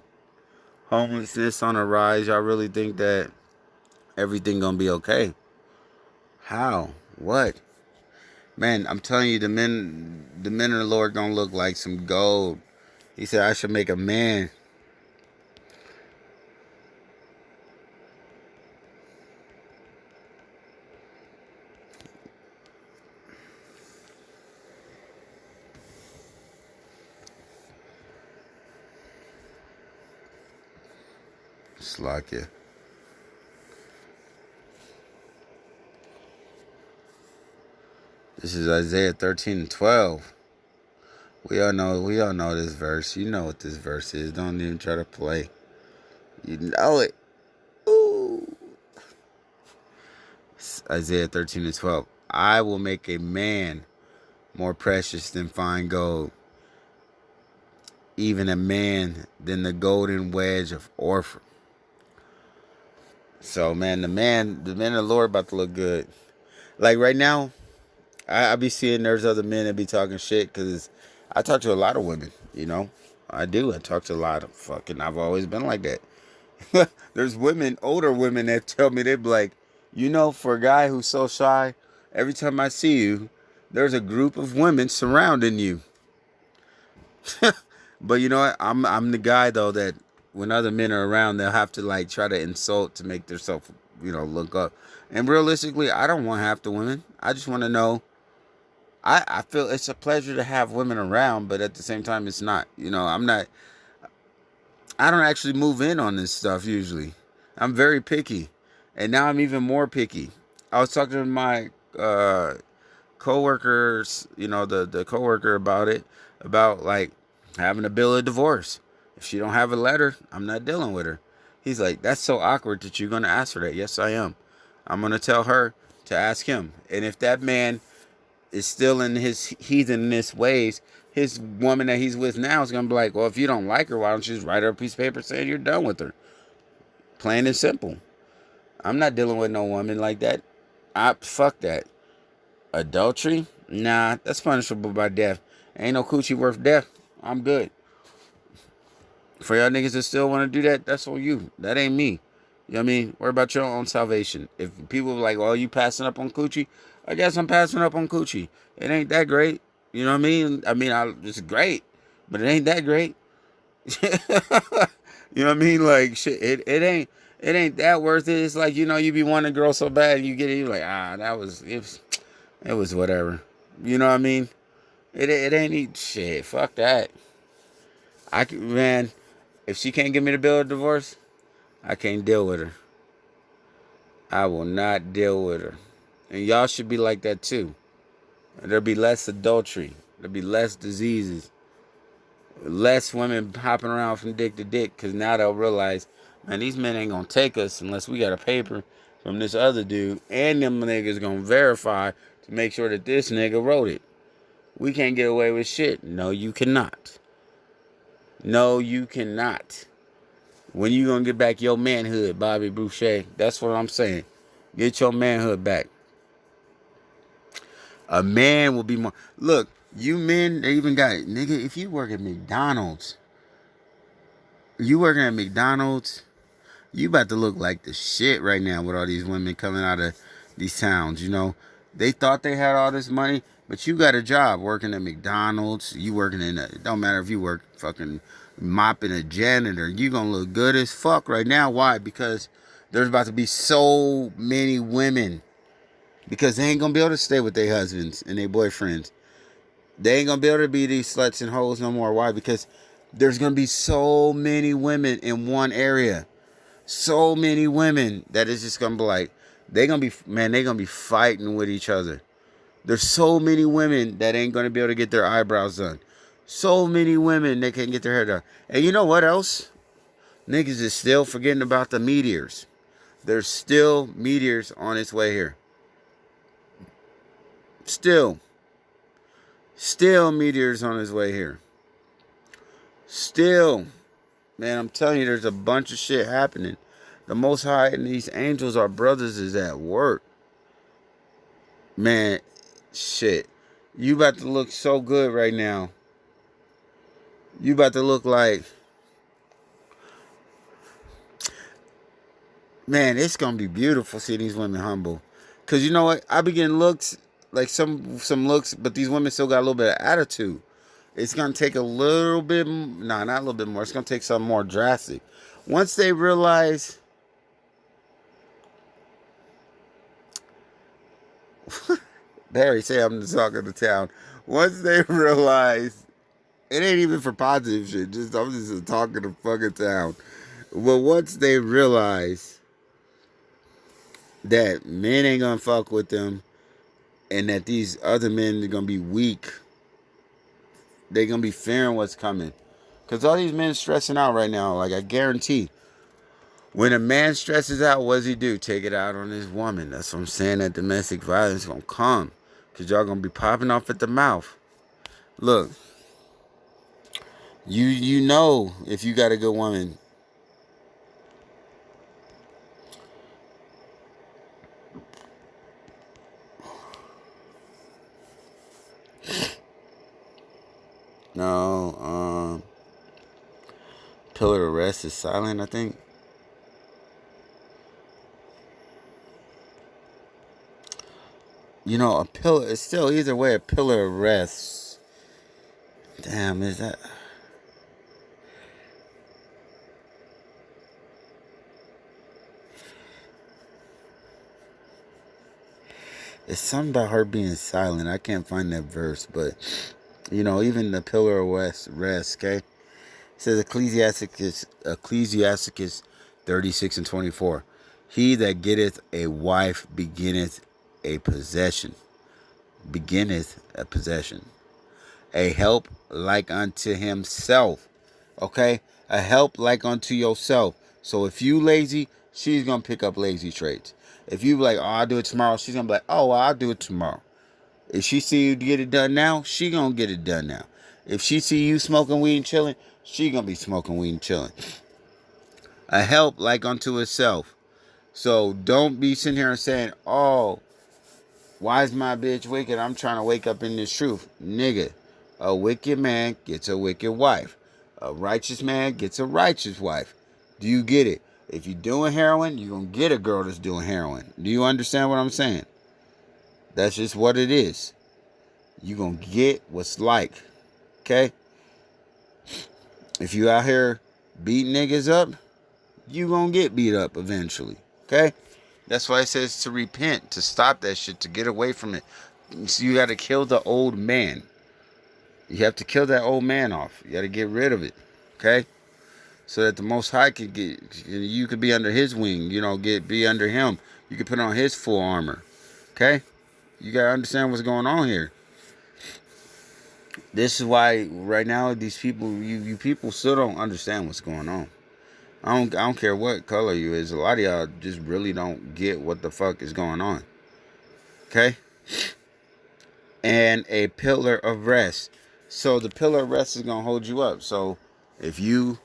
[SPEAKER 1] Homelessness on the rise. Y'all really think that everything gonna be okay? How? What? Man, I'm telling you, the men of the Lord gonna look like some gold. He said, I should make a man. Slakia. This is Isaiah 13:12. We all know this verse. You know what this verse is. Don't even try to play. You know it. Ooh. It's Isaiah 13:12. I will make a man more precious than fine gold, even a man than the golden wedge of Orphan. So man, the men of the Lord about to look good. Like right now, I be seeing there's other men that be talking shit because I talk to a lot of women, you know. I do. I talk to a lot of fucking... I've always been like that. There's women, older women that tell me, they be like, for a guy who's so shy, every time I see you, There's a group of women surrounding you. But you know what? I'm the guy though that when other men are around, they'll have to like try to insult to make themselves, look up. And realistically, I don't want half the women. I just want to know. I feel it's a pleasure to have women around, but at the same time, it's not. I'm not. I don't actually move in on this stuff usually. I'm very picky, and now I'm even more picky. I was talking to my coworkers, the coworker about it, about like having a bill of divorce. If she don't have a letter, I'm not dealing with her. He's like, that's so awkward that you're gonna ask her that. Yes, I am. I'm gonna tell her to ask him. And if that man is still in his heathenist ways, his woman that he's with now is gonna be like, well, if you don't like her, why don't you just write her a piece of paper saying you're done with her? Plain and simple. I'm not dealing with no woman like that. Fuck that. Adultery? Nah, that's punishable by death. Ain't no coochie worth death. I'm good. For y'all niggas that still want to do that, that's on you. That ain't me. You know what I mean? Worry about your own salvation. If people are like, well, you passing up on coochie? I guess I'm passing up on coochie. It ain't that great. You know what I mean? It's great, but it ain't that great. You know what I mean? Like, shit, it ain't that worth it. It's like, you be wanting a girl so bad and you get it, you're like, it was whatever. You know what I mean? It ain't shit. Fuck that. Man, if she can't give me the bill of divorce, I can't deal with her. I will not deal with her. And y'all should be like that too. There'll be less adultery. There'll be less diseases. Less women hopping around from dick to dick, because now they'll realize, man, these men ain't gonna take us unless we got a paper from this other dude, and them niggas gonna verify to make sure that this nigga wrote it. We can't get away with shit. No, you cannot. No, you cannot. When you gonna get back your manhood, Bobby Boucher? That's what I'm saying. Get your manhood back. A man will be more. Look, you men, they even got, nigga, if you work at McDonald's, you about to look like the shit right now with all these women coming out of these towns, They thought they had all this money, but you got a job working at McDonald's. You working it don't matter if you work fucking mopping a janitor. You gonna look good as fuck right now. Why? Because there's about to be so many women. Because they ain't gonna be able to stay with their husbands and their boyfriends. They ain't gonna be able to be these sluts and hoes no more. Why? Because there's gonna be so many women in one area. So many women that it's just gonna be like, they gonna be fighting with each other. There's so many women that ain't gonna be able to get their eyebrows done. So many women that can't get their hair done. And you know what else? Niggas is still forgetting about the meteors. There's still meteors on its way here. Still meteors on its way here. Still. Man, I'm telling you, there's a bunch of shit happening. The Most High and these angels, our brothers, is at work. Man, shit. You about to look so good right now. You about to look like... Man, it's going to be beautiful seeing these women humble. Because you know what? I be getting looks, like some looks, but these women still got a little bit of attitude. It's going to take a little bit... Nah, not a little bit more. It's going to take something more drastic. Once they realize... Barry say I'm the talk of the town. Once they realize, it ain't even for positive shit. I'm just the talk of the fucking town. But once they realize that men ain't gonna fuck with them, and that these other men are gonna be weak, they gonna be fearing what's coming. Cause all these men stressing out right now. Like, I guarantee, when a man stresses out, what does he do? Take it out on his woman. That's what I'm saying. That domestic violence gonna come. Because y'all going to be popping off at the mouth. Look. You know if you got a good woman. No. Pillar of Rest is silent, I think. You know, a pillar, it's still either way a pillar of rest. Damn, is that... It's something about her being silent. I can't find that verse, but, you know, even the pillar of rest, okay? It says Ecclesiasticus 36 and 24. He that getteth a wife beginneth a possession. Beginneth a possession. A help like unto himself. Okay? A help like unto yourself. So if you lazy, she's going to pick up lazy traits. If you like, oh, I'll do it tomorrow, she's going to be like, oh, well, I'll do it tomorrow. If she see you get it done now, she going to get it done now. If she see you smoking weed and chilling, she going to be smoking weed and chilling. A help like unto herself. So don't be sitting here and saying, oh, why is my bitch wicked? I'm trying to wake up in this truth. Nigga, a wicked man gets a wicked wife. A righteous man gets a righteous wife. Do you get it? If you're doing heroin, you're going to get a girl that's doing heroin. Do you understand what I'm saying? That's just what it is. You're going to get what's like. Okay? If you out here beating niggas up, you going to get beat up eventually. Okay? That's why it says to repent, to stop that shit, to get away from it. So you got to kill the old man. You have to kill that old man off. You got to get rid of it. Okay? So that the Most High could get, you could be under his wing, you know, be under him. You could put on his full armor. Okay? You got to understand what's going on here. This is why right now these people, you people still don't understand what's going on. I don't care what color you is. A lot of y'all just really don't get what the fuck is going on. Okay? And a pillar of rest. So the pillar of rest is going to hold you up. So if you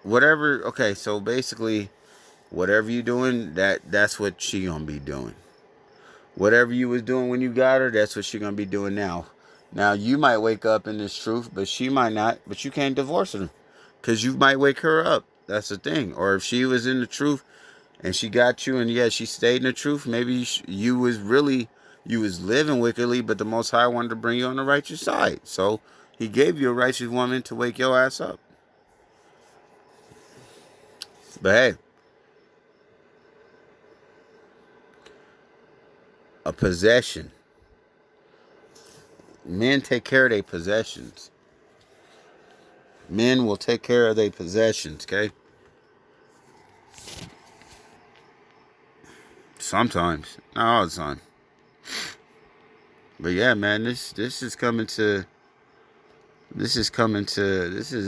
[SPEAKER 1] whatever, okay, so basically whatever you doing, that's what she going to be doing. Whatever you was doing when you got her, that's what she going to be doing now. Now, you might wake up in this truth, but she might not. But you can't divorce her because you might wake her up. That's the thing. Or if she was in the truth and she got you and, yeah, she stayed in the truth, maybe you was living wickedly, but the Most High wanted to bring you on the righteous side. So he gave you a righteous woman to wake your ass up. But, hey, a possession. Men take care of their possessions. Men will take care of their possessions, okay? Sometimes. Not all the time. But yeah, man, this is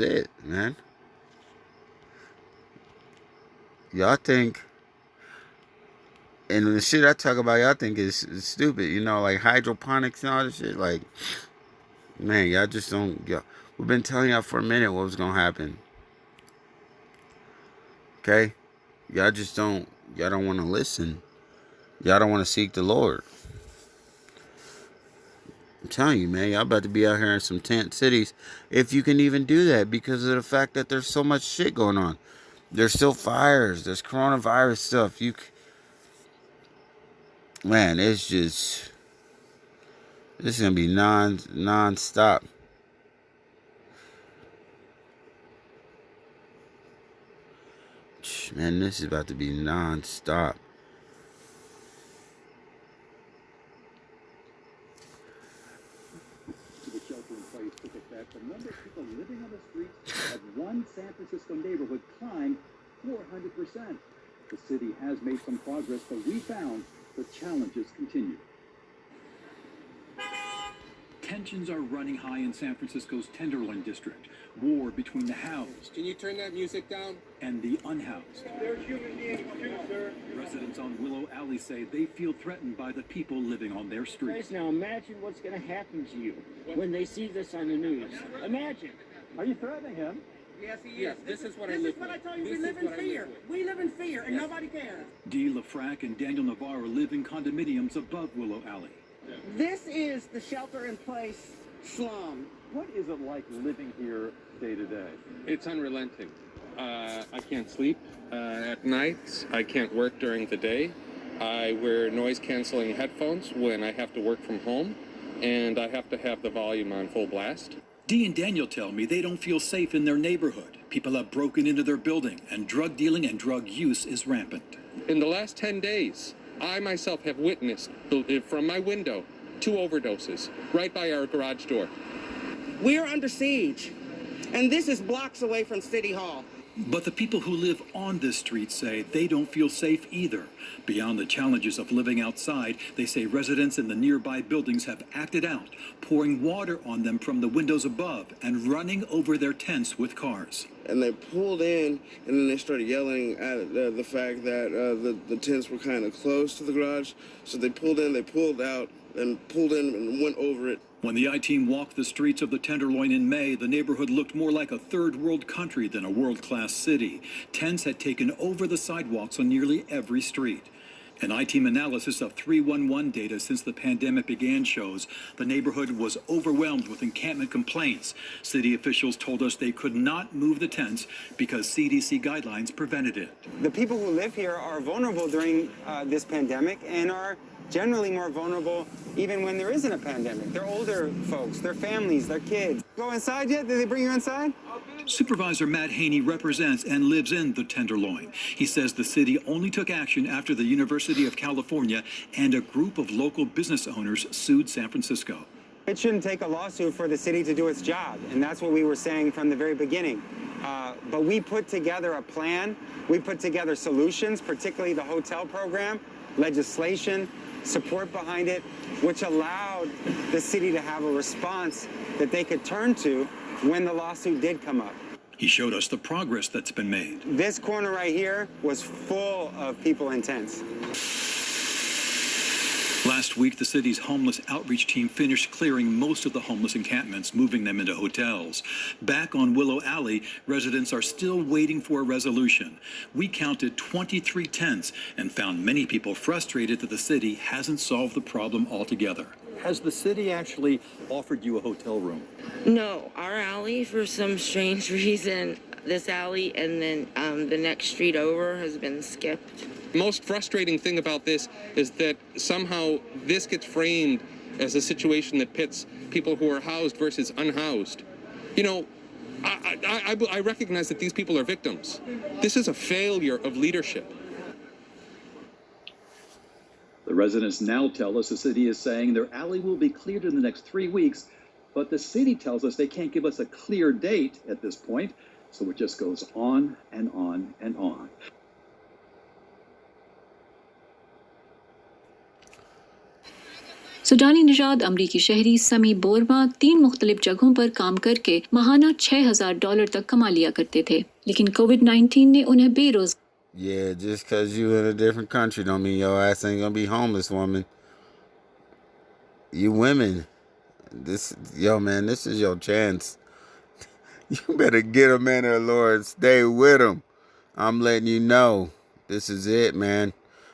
[SPEAKER 1] it, man. Y'all think, and the shit I talk about, y'all think is stupid, you know, like hydroponics and all this shit. Like, man, y'all just don't, we've been telling y'all for a minute what was gonna happen. Okay? Y'all don't want to listen. Y'all don't want to seek the Lord. I'm telling you, man, y'all about to be out here in some tent cities if you can even do that because of the fact that there's so much shit going on. There's still fires. There's coronavirus stuff. Man, this is gonna be non-stop. Man, this is about to be non-stop.
[SPEAKER 18] The shelter-in-place took effect. The number of people living on the streets of one San Francisco neighborhood climbed 400%. The city has made some progress, but we found the challenges continue. Tensions are running high in San Francisco's Tenderloin district. War between the housed.
[SPEAKER 10] Can you turn that music down?
[SPEAKER 18] And the unhoused.
[SPEAKER 6] They're human beings too, sir.
[SPEAKER 18] Residents on Willow Alley say they feel threatened by the people living on their streets.
[SPEAKER 19] Now imagine what's going to happen to you when they see this on the news. Imagine.
[SPEAKER 18] Are you threatening him?
[SPEAKER 19] Yes, he is.
[SPEAKER 10] Yes, this is what I
[SPEAKER 19] This
[SPEAKER 10] live
[SPEAKER 19] is what I
[SPEAKER 10] with.
[SPEAKER 19] tell you.
[SPEAKER 10] This
[SPEAKER 19] We live
[SPEAKER 10] is
[SPEAKER 19] in
[SPEAKER 10] what I live
[SPEAKER 19] fear.
[SPEAKER 10] with.
[SPEAKER 19] We live in fear, and
[SPEAKER 10] Yes.
[SPEAKER 19] nobody cares.
[SPEAKER 18] Dee LaFrac and Daniel Navarro live in condominiums above Willow Alley.
[SPEAKER 19] This is the shelter-in-place slum.
[SPEAKER 18] What is it like living here day to day?
[SPEAKER 10] It's unrelenting.
[SPEAKER 20] I can't sleep at night. I can't work during the day. I wear noise-canceling headphones when I have to work from home, and I have to have the volume on full blast.
[SPEAKER 18] Dee and Daniel tell me they don't feel safe in their neighborhood. People have broken into their building, and drug dealing and drug use is rampant.
[SPEAKER 20] In the last 10 days, I myself have witnessed, from my window, 2 overdoses right by our garage door.
[SPEAKER 21] We're under siege, and this is blocks away from City Hall.
[SPEAKER 18] But the people who live on this street say they don't feel safe either. Beyond the challenges of living outside, they say residents in the nearby buildings have acted out, pouring water on them from the windows above and running over their tents with cars.
[SPEAKER 22] And they pulled in, and then they started yelling at the fact that the tents were kind of close to the garage. So they pulled in, they pulled out, and pulled in and went over it.
[SPEAKER 18] When the I-Team walked the streets of the Tenderloin in May, the neighborhood looked more like a third-world country than a world-class city. Tents had taken over the sidewalks on nearly every street. An I-Team analysis of 311 data since the pandemic began shows the neighborhood was overwhelmed with encampment complaints. City officials told us they could not move the tents because CDC guidelines prevented it.
[SPEAKER 23] The people who live here are vulnerable during this pandemic and are generally more vulnerable even when there isn't a pandemic. They're older folks, their families, their kids. Go inside yet? Did they bring you inside?
[SPEAKER 18] Supervisor Matt Haney represents and lives in the Tenderloin. He says the city only took action after the University of California and a group of local business owners sued San Francisco.
[SPEAKER 23] It shouldn't take a lawsuit for the city to do its job, and that's what we were saying from the very beginning. But we put together a plan. We put together solutions, particularly the hotel program, legislation, support behind it, which allowed the city to have a response that they could turn to when the lawsuit did come up.
[SPEAKER 18] He showed us the progress that's been made.
[SPEAKER 23] This corner right here was full of people in tents.
[SPEAKER 18] Last week, the city's homeless outreach team finished clearing most of the homeless encampments, moving them into hotels. Back on Willow Alley, residents are still waiting for a resolution. We counted 23 tents and found many people frustrated that the city hasn't solved the problem altogether. Has the city actually offered you a hotel room?
[SPEAKER 24] No, our alley, for some strange reason, this alley and then the next street over has been skipped.
[SPEAKER 20] Most frustrating thing about this is that somehow this gets framed as a situation that pits people who are housed versus unhoused. You know, I recognize that these people are victims. This is a failure of leadership.
[SPEAKER 25] The residents now tell us the city is saying their alley will be cleared in the next 3 weeks, but the city tells us they can't give us a clear date at this point, so it just goes on and on and on.
[SPEAKER 12] सूडानी निजात अमरीकी शहरी समी बोरमा 3 मुख्तलिफ जगहों पर काम करके माहाना $6,000 तक कमा लिया करते थे, लेकिन कोविड-19 ने उन्हें बेरोजगार.
[SPEAKER 1] Yeah, just because you in a different country don't mean your ass ain't gonna be homeless, woman. You women, this is your chance. You better get a man of the Lord, stay with him. I'm letting you know, this is it, man.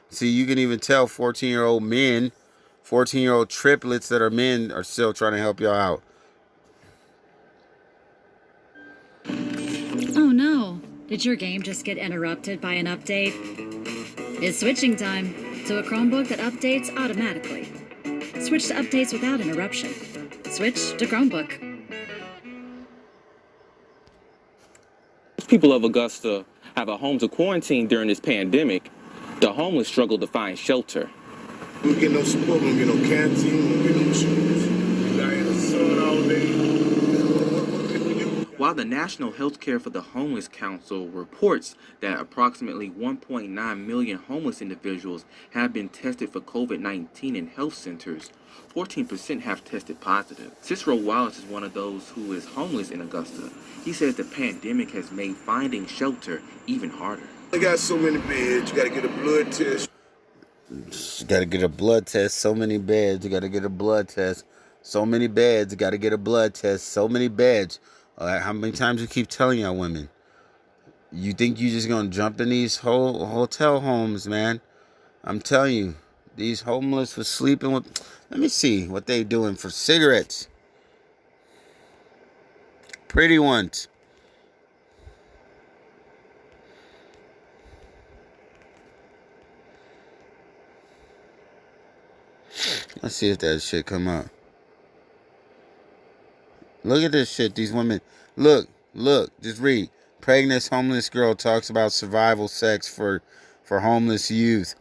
[SPEAKER 1] See, you can even tell 14-year-old men, 14-year-old triplets that are men are still trying to help y'all out.
[SPEAKER 26] Oh no, did your game just get interrupted by an update? It's switching time to a Chromebook that updates automatically. Switch to updates without interruption. Switch to Chromebook.
[SPEAKER 27] People of Augusta have a home to quarantine during this pandemic. The homeless struggle to find shelter.
[SPEAKER 16] We don't get no support, we don't get no canteen, we don't get no shoes. We got in the sun all day.
[SPEAKER 11] While the National Healthcare for the Homeless Council reports that approximately 1.9 million homeless individuals have been tested for COVID-19 in health centers, 14% have tested positive. Cicero Wallace is one of those who is homeless in Augusta. He says the pandemic has made finding shelter even harder.
[SPEAKER 16] They got so many beds, you gotta get a blood test.
[SPEAKER 1] You gotta get a blood test, so many beds, you gotta get a blood test. So many beds, you gotta get a blood test, so many beds. How many times you keep telling y'all women? You think you just gonna jump in these hotel homes, man? I'm telling you, these homeless was sleeping with... Let me see what they doing for cigarettes. Pretty ones. Let's see if that shit come up. Look at this shit. These women. Look. Just read. Pregnant homeless girl talks about survival sex for homeless youth.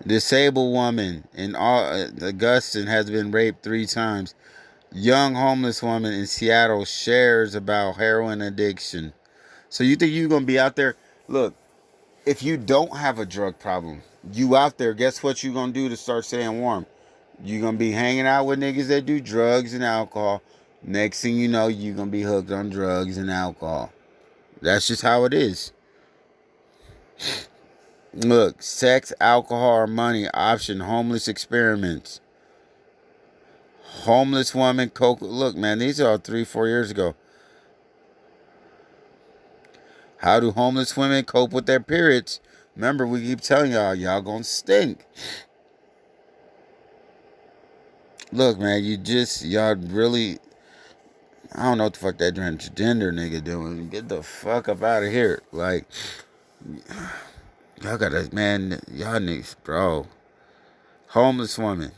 [SPEAKER 1] Disabled woman in Augustine has been raped 3 times. Young homeless woman in Seattle shares about heroin addiction. So you think you're going to be out there? Look, if you don't have a drug problem, you out there, guess what you're going to do to start staying warm? You're going to be hanging out with niggas that do drugs and alcohol. Next thing you know, you're going to be hooked on drugs and alcohol. That's just how it is. Look, sex, alcohol, or money option, homeless experiments. Homeless woman, coke. Look, man, these are all 3-4 years ago. How do homeless women cope with their periods? Remember, we keep telling y'all gonna stink. Look, man, y'all really, I don't know what the fuck that transgender nigga doing. Get the fuck up out of here. Like, y'all gotta, man, y'all niggas, bro. Homeless woman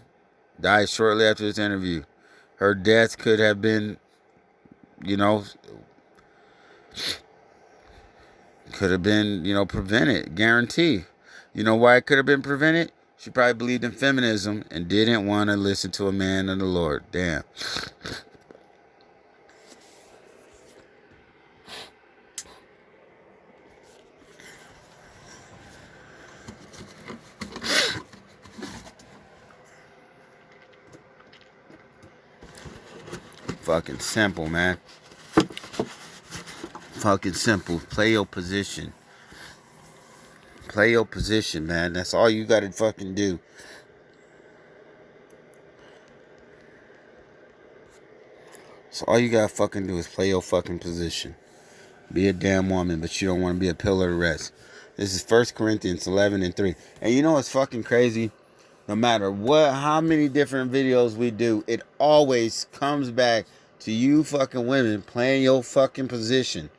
[SPEAKER 1] died shortly after this interview. Her death could have been, prevented. Guarantee. You know why it could have been prevented? She probably believed in feminism and didn't want to listen to a man of the Lord. Damn. Fucking simple, man. Fucking simple. Play your position. Play your position, man. That's all you gotta fucking do. So all you gotta fucking do is play your fucking position. Be a damn woman, but you don't want to be a pillar of rest. This is 1 Corinthians 11:3. And you know what's fucking crazy? No matter how many different videos we do, it always comes back to you fucking women playing your fucking position.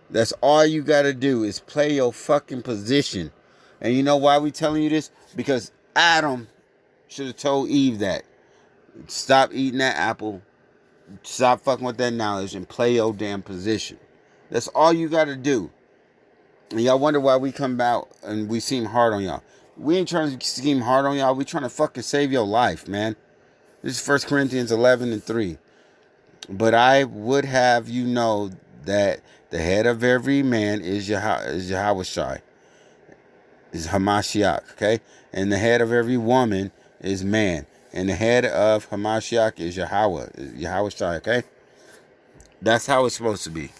[SPEAKER 1] That's all you gotta do is play your fucking position. And you know why we telling you this? Because Adam should have told Eve that. Stop eating that apple. Stop fucking with that knowledge and play your damn position. That's all you gotta do. And y'all wonder why we come out and we seem hard on y'all. We ain't trying to seem hard on y'all. We trying to fucking save your life, man. This is 1 Corinthians 11:3. But I would have you know that the head of every man is Yahushai, is Hamashiach, okay? And the head of every woman is man. And the head of Hamashiach is Yahushai, okay? That's how it's supposed to be,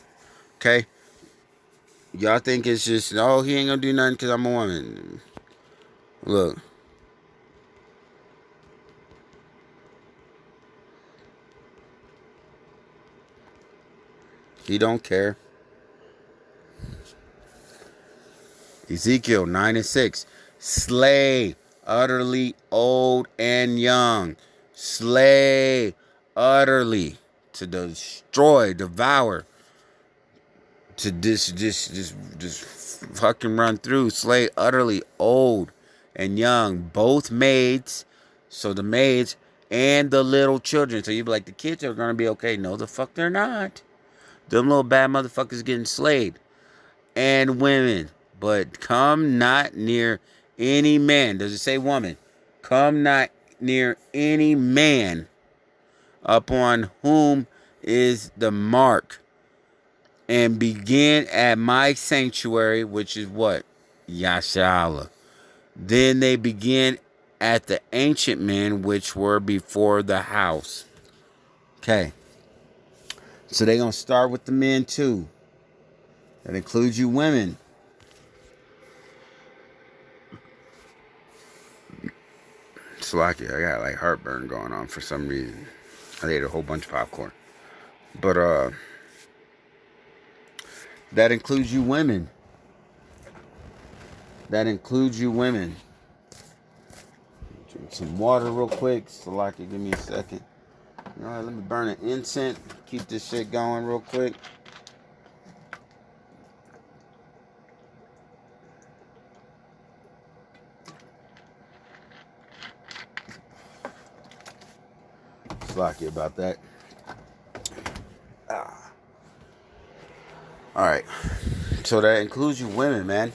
[SPEAKER 1] okay? Y'all think it's just, oh, he ain't gonna do nothing because I'm a woman. Look. He don't care. Ezekiel 9:6. Slay utterly old and young. Slay utterly. To destroy, devour. To just fucking run through. Slay utterly old and young. Both maids. So the maids and the little children. So you be like, the kids are gonna be okay. No, the fuck they're not. Them little bad motherfuckers getting slayed. And women. But come not near any man. Does it say woman? Come not near any man upon whom is the mark. And begin at my sanctuary, which is what? Yashala. Then they begin at the ancient men which were before the house. Okay. So they're going to start with the men too. That includes you women. Slacky, I got like heartburn going on for some reason. I ate a whole bunch of popcorn. But that includes you women. That includes you women. Drink some water real quick. Slacky, give me a second. Alright, let me burn an incense. Keep this shit going real quick. Lucky about that. Alright. So that includes you women, man.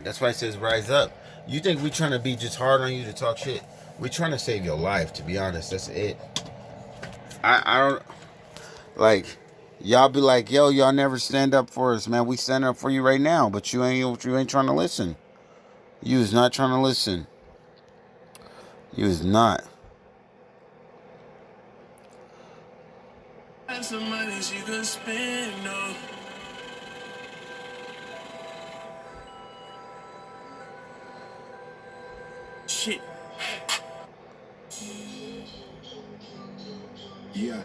[SPEAKER 1] That's why it says rise up. You think we trying to be just hard on you to talk shit? We trying to save your life, to be honest. That's it. I don't like y'all be like, yo, y'all never stand up for us, man. We stand up for you right now, but you ain't trying to listen. You is not trying to listen. You is not.
[SPEAKER 3] Some money she could spend, no. Shit.
[SPEAKER 1] Yeah.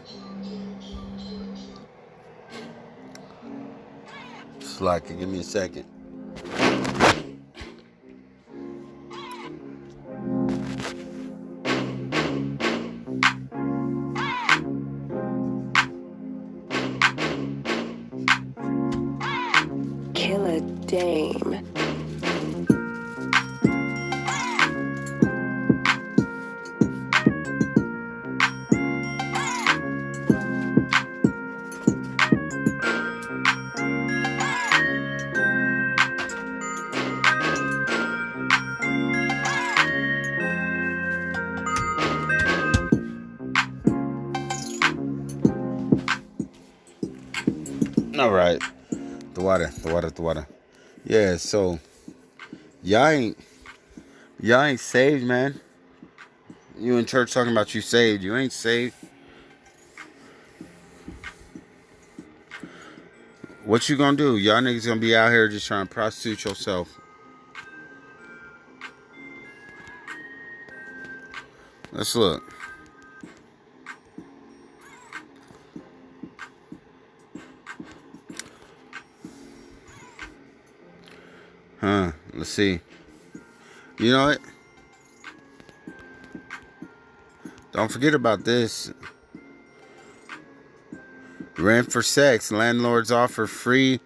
[SPEAKER 1] Slacker, give me a second.
[SPEAKER 4] Killer Dame.
[SPEAKER 1] All right. The water. Yeah, so y'all ain't saved, man. You in church talking about you saved. You ain't saved. What you gonna do? Y'all niggas gonna be out here just trying to prostitute yourself. Let's look. Let's see. You know what? Don't forget about this. Rent for sex. Landlords offer free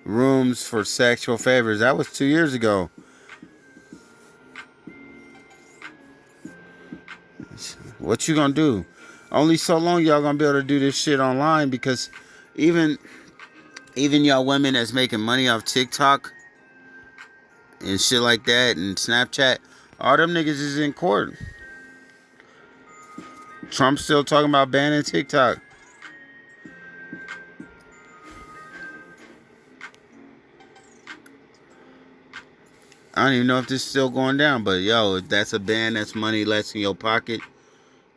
[SPEAKER 1] rooms for sexual favors. That was 2 years ago. What you gonna do? Only so long y'all gonna be able to do this shit online, because even y'all women that's making money off TikTok and shit like that and Snapchat, all them niggas is in court. Trump's still talking about banning TikTok. I don't even know if this is still going down, but yo, if that's a ban, that's money less in your pocket.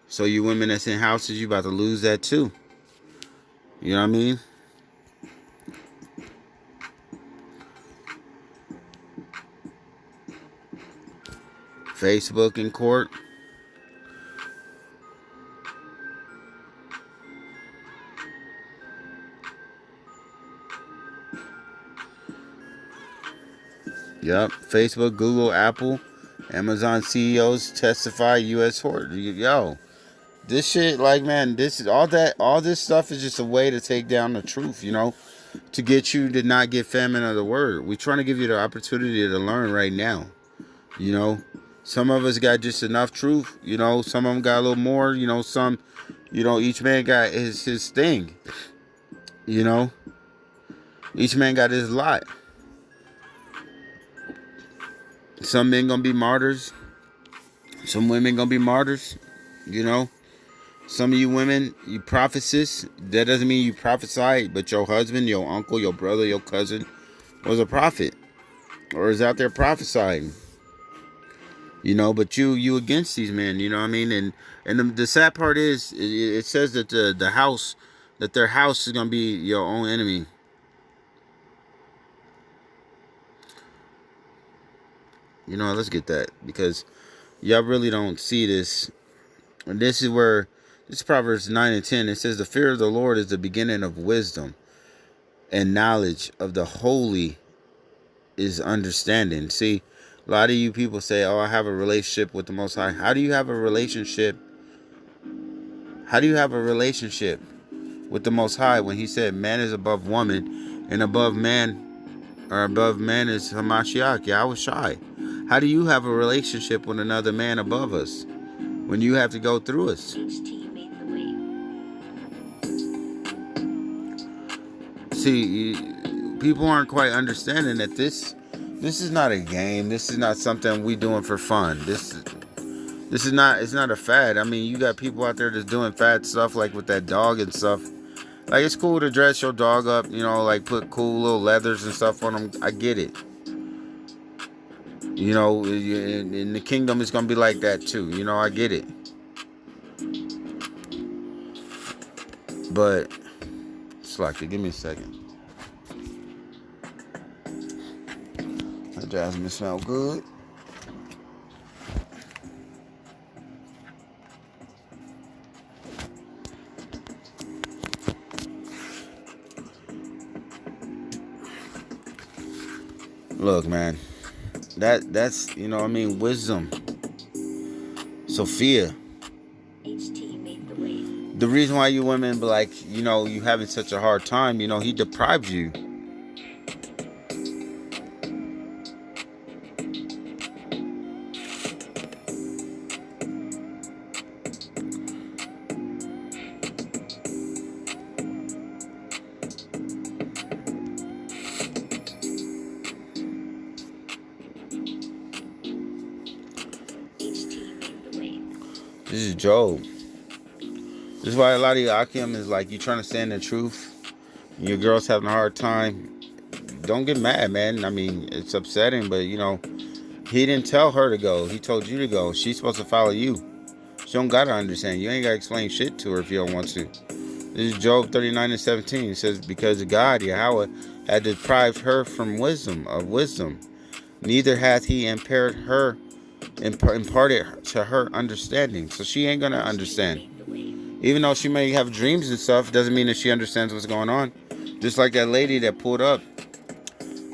[SPEAKER 1] So you women that's in houses, you about to lose that too. You know what I mean? Facebook in court. Yep. Facebook, Google, Apple, Amazon CEOs testify U.S. court. Yo, this shit, like, man, this is all this stuff is just a way to take down the truth, you know, to get you to not get famine of the word. We're trying to give you the opportunity to learn right now. You know, some of us got just enough truth, you know, some of them got a little more, you know, some, you know, each man got his thing, you know, each man got his lot. Some men gonna be martyrs. Some women gonna be martyrs. You know, some of you women, you prophetess. That doesn't mean you prophesy, but your husband, your uncle, your brother, your cousin was a prophet or is out there prophesying. You know, but you against these men. You know what I mean? And the sad part is, it says that the house, that their house is gonna be your own enemy. You know, let's get that, because y'all really don't see this. And this is Proverbs 9 and 10. It says, the fear of the Lord is the beginning of wisdom, and knowledge of the holy is understanding. See, a lot of you people say, oh, I have a relationship with the Most High. How do you have a relationship? How do you have a relationship with the Most High when he said man is above woman, and above man is Hamashiach, Yahushai? How do you have a relationship with another man above us when you have to go through us? See, people aren't quite understanding that this is not a game. This is not something we doing for fun. This is not. It's not a fad. I mean, you got people out there that's doing fad stuff like with that dog and stuff. Like, it's cool to dress your dog up, you know, like put cool little leathers and stuff on them. I get it. You know, in the kingdom, it's gonna be like that too. You know, I get it. But it's like, give me a second. That jasmine smell good. Look, man, that's, you know what I mean, wisdom. Sophia. The reason why you women be like, you know, you having such a hard time, you know, he deprived you. This is Job. This is why a lot of you Akim is like, you trying to stand the truth. Your girl's having a hard time. Don't get mad, man. I mean, it's upsetting, but you know, he didn't tell her to go. He told you to go. She's supposed to follow you. She don't gotta understand. You ain't gotta explain shit to her if you don't want to. This is Job 39:17. It says, because God, Yahweh, had deprived her from of wisdom. Neither hath he imparted to her understanding. So she ain't gonna understand. Even though she may have dreams and stuff, doesn't mean that she understands what's going on. Just like that lady that pulled up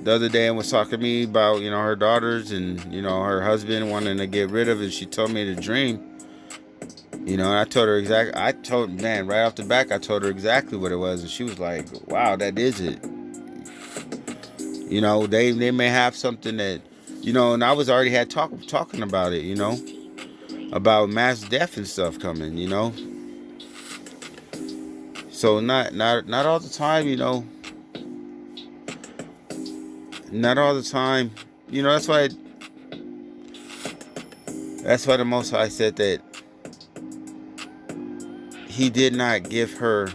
[SPEAKER 1] the other day and was talking to me about, you know, her daughters and, you know, her husband wanting to get rid of it. She told me to dream. You know, and I told her man, right off the back, I told her exactly what it was. And she was like, wow, that is it. You know, they may have something that, you know, and I was already talking about it, you know, about mass death and stuff coming, you know. So not all the time, you know. Not all the time. You know, that's why the Most High said that he did not give her.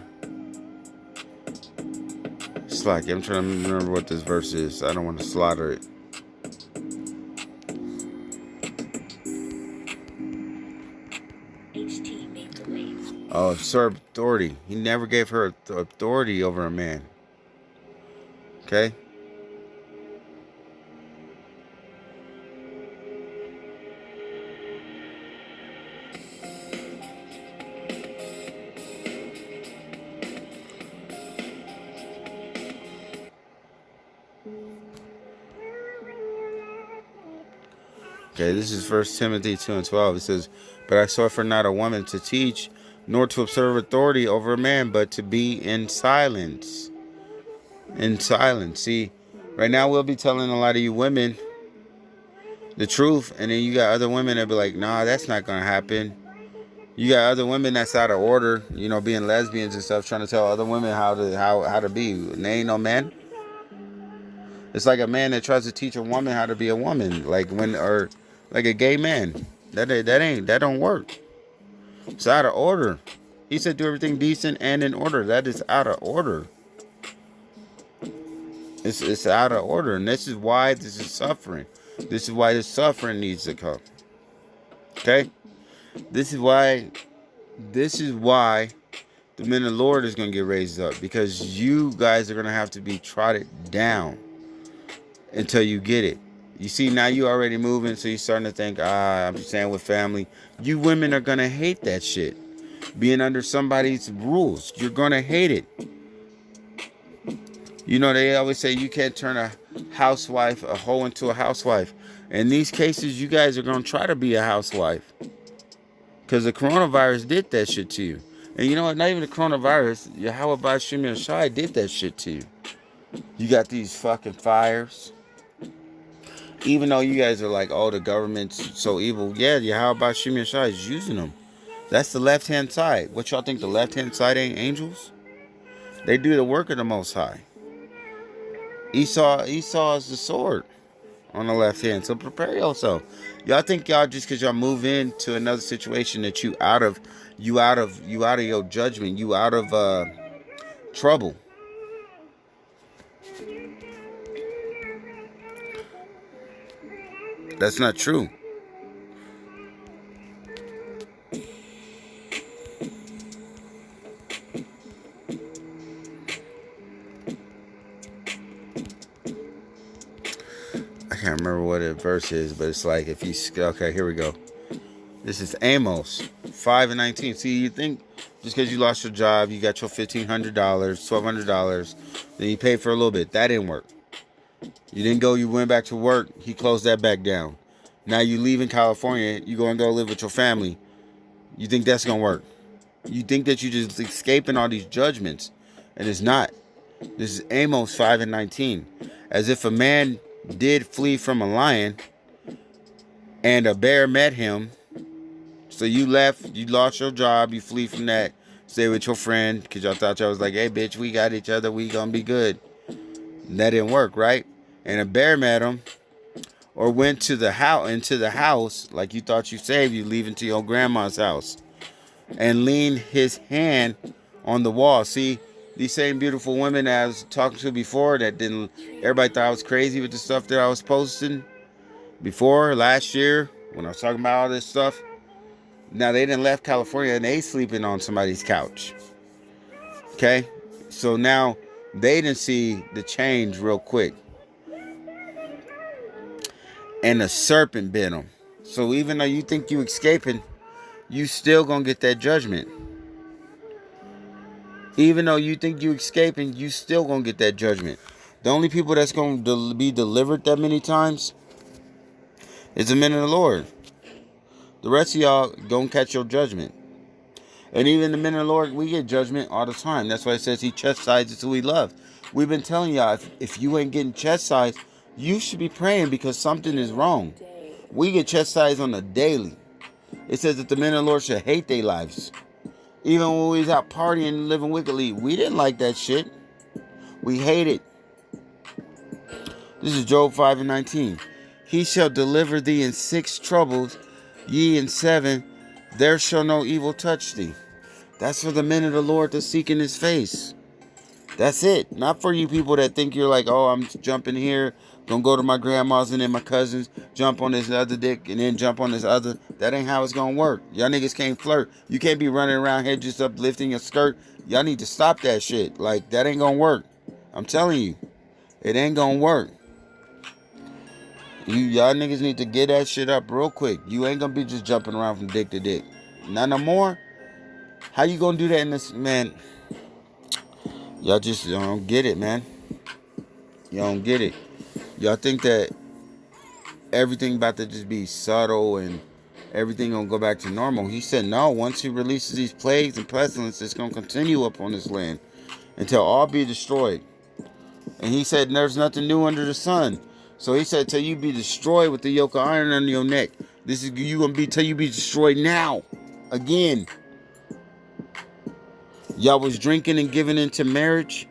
[SPEAKER 1] It's like, I'm trying to remember what this verse is. I don't want to slaughter it. Oh, usurp authority. He never gave her authority over a man. Okay? Okay, this is 1 Timothy 2:12. It says, but I suffer not a woman to teach, nor to observe authority over a man, but to be in silence. In silence. See, right now we'll be telling a lot of you women the truth, and then you got other women that be like, nah, that's not gonna happen. You got other women that's out of order, you know, being lesbians and stuff, trying to tell other women how to be. And they ain't no man. It's like a man that tries to teach a woman how to be a woman, like a gay man. That don't work. It's out of order. He said do everything decent and in order. That is out of order. It's out of order, and this is why this is suffering. This is why the suffering needs to come. Okay? This is why the men of the Lord is going to get raised up, because you guys are going to have to be trotted down until you get it. You see, now you already moving, so you're starting to think, I'm staying with family. You women are going to hate that shit. Being under somebody's rules. You're going to hate it. You know, they always say you can't turn a hoe into a housewife. In these cases, you guys are going to try to be a housewife. Because the coronavirus did that shit to you. And you know what? Not even the coronavirus. Yahweh Bashim Yashai did that shit to you. You got these fucking fires. Even though you guys are like, oh, the government's so evil. Yeah, Yahweh Bashim Yashai is using them. That's the left-hand side. What y'all think, the left-hand side ain't angels? They do the work of the Most High. Esau is the sword on the left hand. So prepare yourself. Y'all think y'all just because y'all move into another situation that you out of your judgment, you out of trouble. That's not true. I can't remember what the verse is, but it's like if you okay, here we go. This is Amos 5:19. See, you think just because you lost your job, you got your $1,500, $1,200, then you paid for a little bit. That didn't work. You didn't go. You went back to work. He closed that back down. Now you leave in California. You go and go live with your family. You think that's gonna work? You think that you just escaping all these judgments, and it's not. This is Amos 5:19. As if a man did flee from a lion, and a bear met him. So you left, you lost your job, you flee from that, stay with your friend, because y'all thought y'all was like, hey, bitch, we got each other, we gonna be good. And that didn't work, right? And a bear met him, or went to the house, into the house, like you thought you saved, you leave into your grandma's house, and leaned his hand on the wall. See, these same beautiful women that I was talking to before that didn't, everybody thought I was crazy with the stuff that I was posting before, last year, when I was talking about all this stuff. Now they done left California and they sleeping on somebody's couch. Okay? So now they didn't see the change real quick. And a serpent bit them. So even though you think you escaping, you still gonna get that judgment. Even though you think you escaping, you still gonna get that judgment. The only people that's gonna be delivered that many times is the men of the Lord. The rest of y'all gonna catch your judgment. And even the men of the Lord, we get judgment all the time. That's why it says he chastises who he loves. We've been telling y'all, if you ain't getting chastised, you should be praying because something is wrong. We get chastised on a daily. It says that the men of the Lord should hate their lives. Even when we was out partying and living wickedly, we didn't like that shit. We hate it. This is Job 5:19. He shall deliver thee in 6 troubles, ye in 7, there shall no evil touch thee. That's for the men of the Lord to seek in his face. That's it. Not for you people that think you're like, oh, I'm jumping here, gonna go to my grandma's and then my cousins, jump on this other dick and then jump on this other. That ain't how it's gonna work. Y'all niggas can't flirt. You can't be running around here just uplifting your skirt. Y'all need to stop that shit. Like, that ain't gonna work. I'm telling you. It ain't gonna work. Y'all niggas need to get that shit up real quick. You ain't gonna be just jumping around from dick to dick. Not no more. How you gonna do that in this, man? Y'all just don't get it, man. Y'all don't get it. Y'all think that everything about to just be subtle and everything gonna go back to normal. He said no. Once he releases these plagues and pestilences, it's gonna continue upon this land until all be destroyed. And he said there's nothing new under the sun. So he said till you be destroyed with the yoke of iron under your neck. This is you gonna be till you be destroyed now. Again. Y'all was drinking and giving into marriage.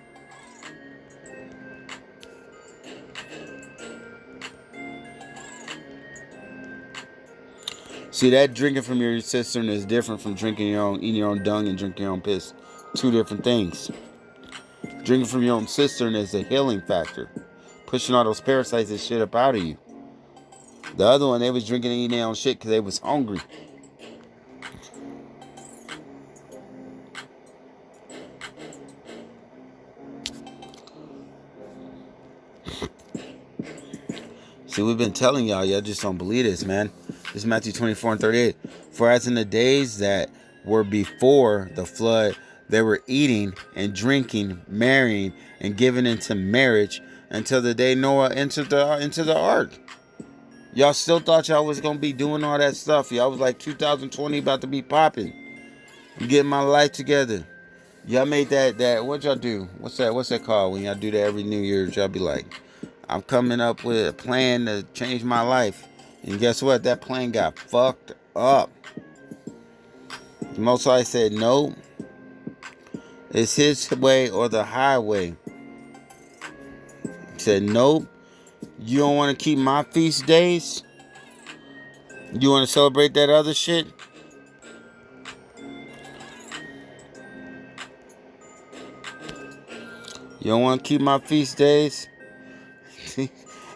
[SPEAKER 1] See, that drinking from your cistern is different from drinking your own, eating your own dung and drinking your own piss. 2 different things. Drinking from your own cistern is a healing factor. Pushing all those parasites and shit up out of you. The other one, they was drinking and eating their own shit because they was hungry. See, we've been telling y'all just don't believe this, man. This is Matthew 24:38. For as in the days that were before the flood, they were eating and drinking, marrying, and giving into marriage until the day Noah entered into the ark. Y'all still thought y'all was gonna be doing all that stuff. Y'all was like 2020 about to be popping. I'm getting my life together. Y'all made that what y'all do? What's that called when y'all do that every New Year's? Y'all be like, I'm coming up with a plan to change my life. And guess what? That plan got fucked up. The Most High said, no. It's his way or the highway. said, nope. You don't want to keep my feast days? You want to celebrate that other shit? You don't want to keep my feast days?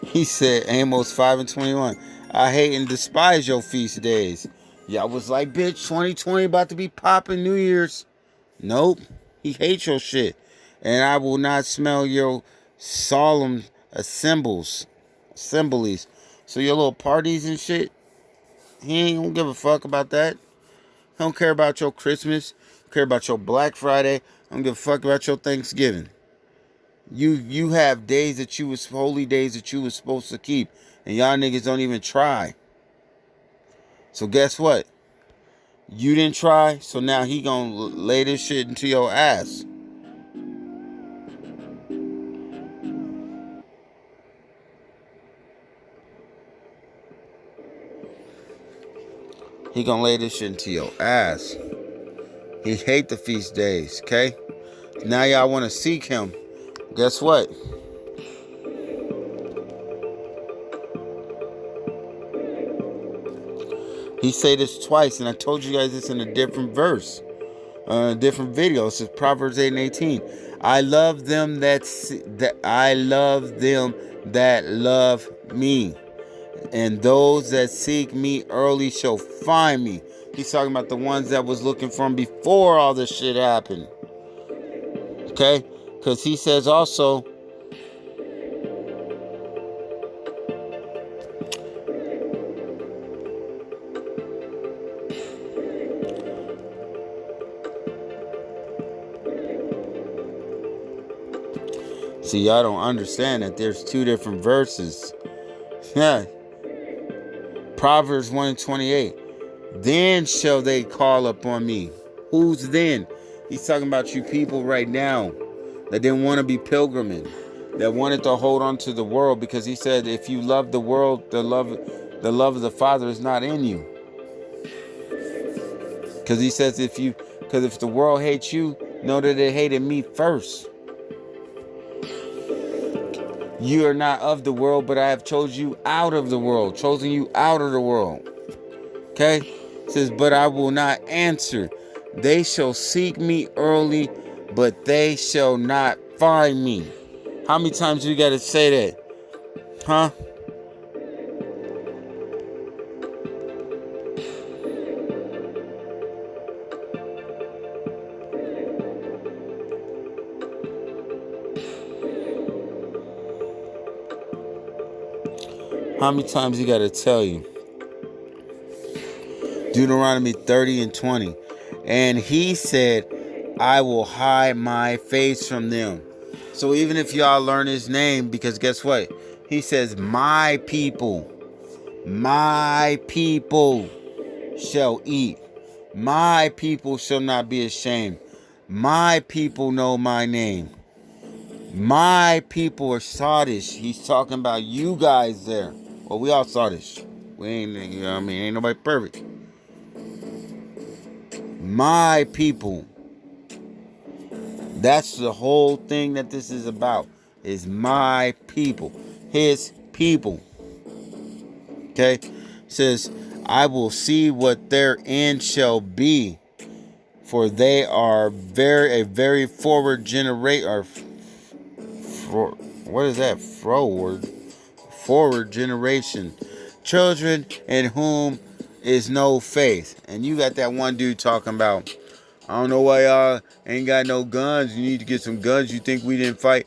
[SPEAKER 1] He said, Amos 5:21. I hate and despise your feast days. Y'all was like, bitch, 2020 about to be popping New Year's. Nope. He hates your shit. And I will not smell your solemn assemblies. So your little parties and shit, he ain't gonna give a fuck about that. He don't care about your Christmas. Don't care about your Black Friday. Don't give a fuck about your Thanksgiving. You have days that you was holy days that you was supposed to keep, and y'all niggas don't even try. So guess what? You didn't try, so now he gonna lay this shit into your ass. He gonna lay this shit into your ass. He hate the feast days, okay? Now y'all want to seek him. Guess what? He say this twice, and I told you guys this in a different verse, a different video. It says Proverbs 8:18. I love them that love me, and those that seek me early shall find me. He's talking about the ones that was looking for him before all this shit happened. Okay? Because he says also, see, y'all don't understand that there's two different verses. Yeah. Proverbs 1:28. Then shall they call upon me. Who's then? He's talking about you people right now that didn't want to be pilgriming, that wanted to hold on to the world, because he said if you love the world, the love of the Father is not in you. Because he says if the world hates you, know that it hated me first. You are not of the world, but I have chosen you out of the world. Okay? It says, but I will not answer. They shall seek me early, but they shall not find me. How many times you got to say that? Huh? How many times you got to tell you? Deuteronomy 30:20. And he said, I will hide my face from them. So even if y'all learn his name, because guess what? He says, my people shall eat. My people shall not be ashamed. My people know my name. My people are Sadish. He's talking about you guys there. Well, we all Sadish. We ain't, you know what I mean? Ain't nobody perfect. My people. That's the whole thing that this is about. Is my people. His people. Okay? It says, I will see what their end shall be. For they are a very forward generation. What is that? Forward generation. Children in whom is no faith. And you got that one dude talking about, I don't know why y'all ain't got no guns. You need to get some guns. You think we didn't fight?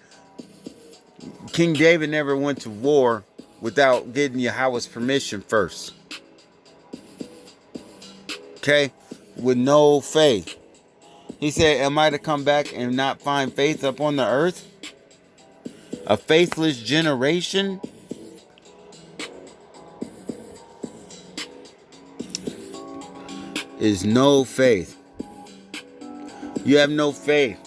[SPEAKER 1] King David never went to war without getting Yahweh's permission first. Okay? With no faith. He said, am I to come back and not find faith upon the earth? A faithless generation? Is no faith. You have no faith.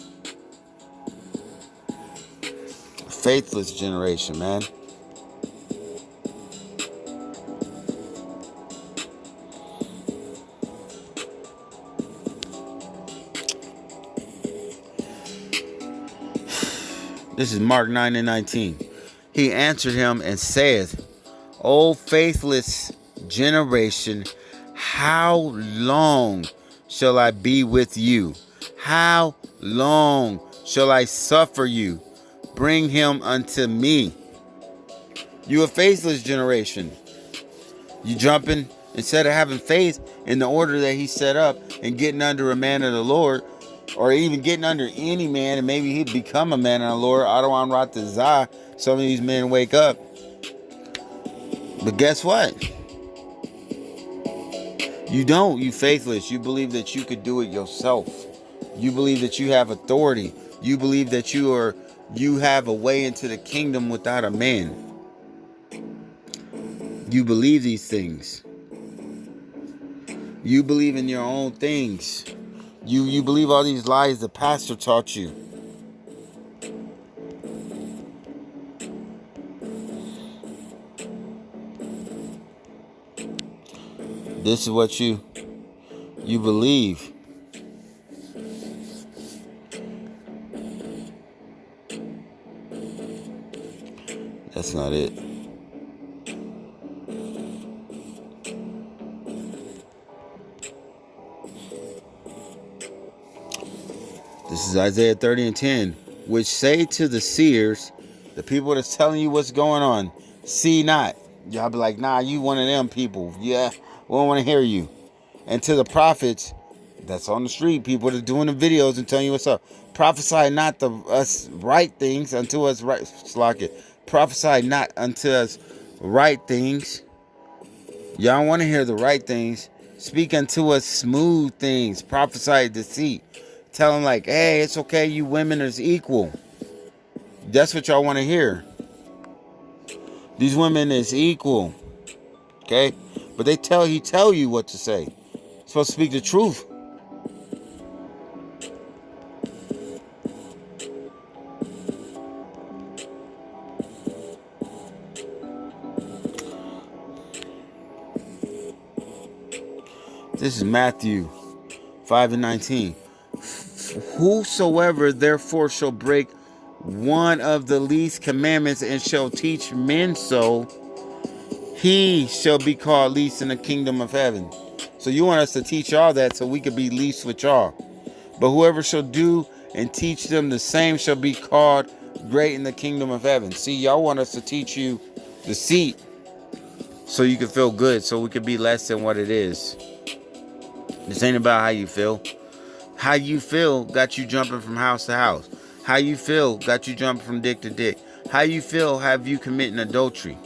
[SPEAKER 1] Faithless generation, man. This is Mark 9:19. He answered him and saith, O faithless generation, how long shall I be with you? How long shall I suffer you? Bring him unto me. You a faithless generation. You jumping instead of having faith in the order that he set up and getting under a man of the Lord, or even getting under any man, and maybe he'd become a man of the Lord. I don't want to Ratazah. Some of these men wake up. But guess what? You don't. You faithless. You believe that you could do it yourself. You believe that you have authority. You believe that you have a way into the kingdom without a man. You believe these things. You believe in your own things. You believe all these lies the pastor taught you. This is what you believe. That's not it. This is Isaiah 30 and 10, which say to the seers, the people that's telling you what's going on, see not. Y'all be like, nah, you one of them people. Yeah, we don't want to hear you. And to the prophets that's on the street, people that are doing the videos and telling you what's up, prophesy not to us right things unto us right. Slack it. Prophesy not unto us right things. Y'all want to hear the right things. Speak unto us smooth things. Prophesy deceit. Tell them like, hey, it's okay. You women is equal. That's what y'all want to hear. These women is equal. Okay? But he tell you what to say. You're supposed to speak the truth. This is Matthew 5 and 19. Whosoever therefore shall break one of the least commandments and shall teach men so, he shall be called least in the kingdom of heaven. So you want us to teach y'all that so we could be least with y'all. But whoever shall do and teach them the same shall be called great in the kingdom of heaven. See, y'all want us to teach you deceit so you can feel good, so we could be less than what it is. This ain't about how you feel. How you feel got you jumping from house to house. How you feel got you jumping from dick to dick. How you feel have you committing adultery.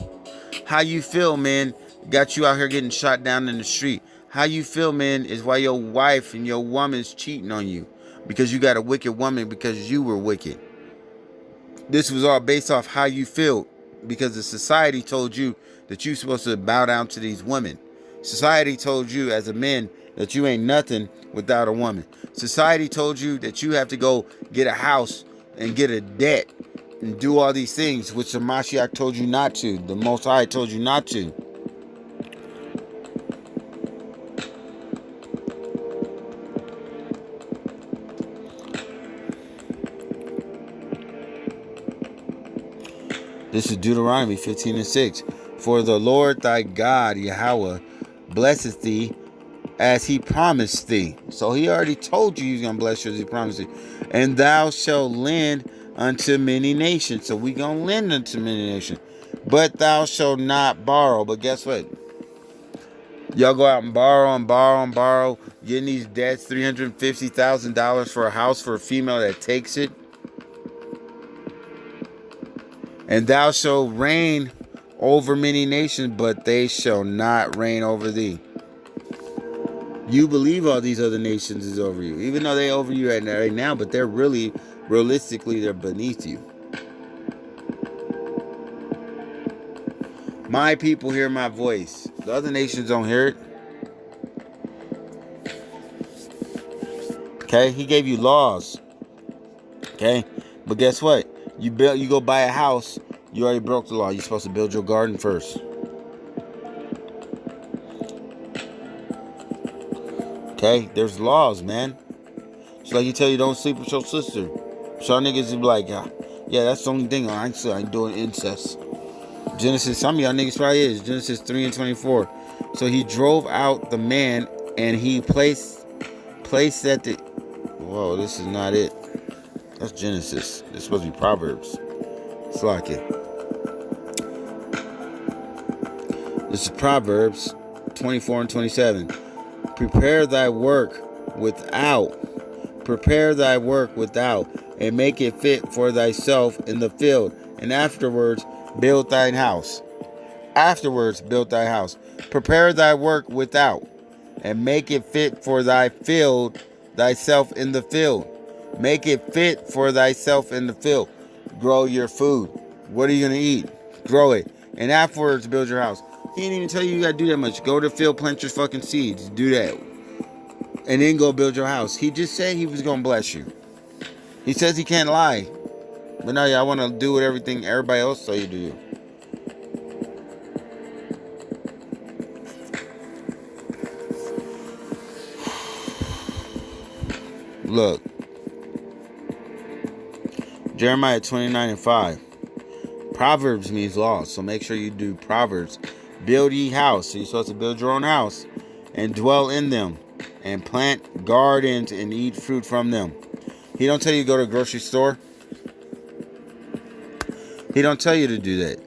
[SPEAKER 1] How you feel, man, got you out here getting shot down in the street. How you feel, man, is why your wife and your woman's cheating on you. Because you got a wicked woman because you were wicked. This was all based off how you feel. Because the society told you that you're supposed to bow down to these women. Society told you as a man that you ain't nothing without a woman. Society told you that you have to go get a house and get a debt and do all these things, which the Mashiach told you not to. The Most High told you not to. This is Deuteronomy 15 and 6. For the Lord thy God, Yahweh, blesseth thee as he promised thee. So he already told you he's going to bless you as he promised thee. And thou shalt lend unto many nations. So we going to lend unto many nations. But thou shalt not borrow. But guess what? Y'all go out and borrow and borrow and borrow. Getting these debts, $350,000 for a house for a female that takes it. And thou shalt reign over many nations, but they shall not reign over thee. You believe all these other nations is over you, even though they over you right now, but they're really, realistically, they're beneath you. My people hear my voice. The other nations don't hear it. Okay, he gave you laws. Okay, but guess what? You go buy a house, you already broke the law. You're supposed to build your garden first. Okay, there's laws, man. It's like you tell you don't sleep with your sister. So niggas be like, Yeah, that's the only thing. I ain't doing incest. Genesis, some of y'all niggas probably is. Genesis 3 and 24. So he drove out the man and he placed at the... Whoa, this is not it. That's Genesis. This is supposed to be Proverbs. It's like it. This is Proverbs 24 and 27. Prepare thy work without, and make it fit for thyself in the field, and afterwards build thine house. Prepare thy work without, and make it fit for thyself in the field. Make it fit for thyself in the field. Grow your food. What are you going to eat? Grow it. And afterwards build your house. He didn't even tell you got to do that much. Go to the field, plant your fucking seeds. Do that. And then go build your house. He just said he was going to bless you. He says he can't lie. But now y'all want to do what everything everybody else say you do. Look. Jeremiah 29 and 5. Proverbs means law. So make sure you do Proverbs. Build ye house. So you're supposed to build your own house. And dwell in them. And plant gardens and eat fruit from them. He don't tell you to go to the grocery store. He don't tell you to do that.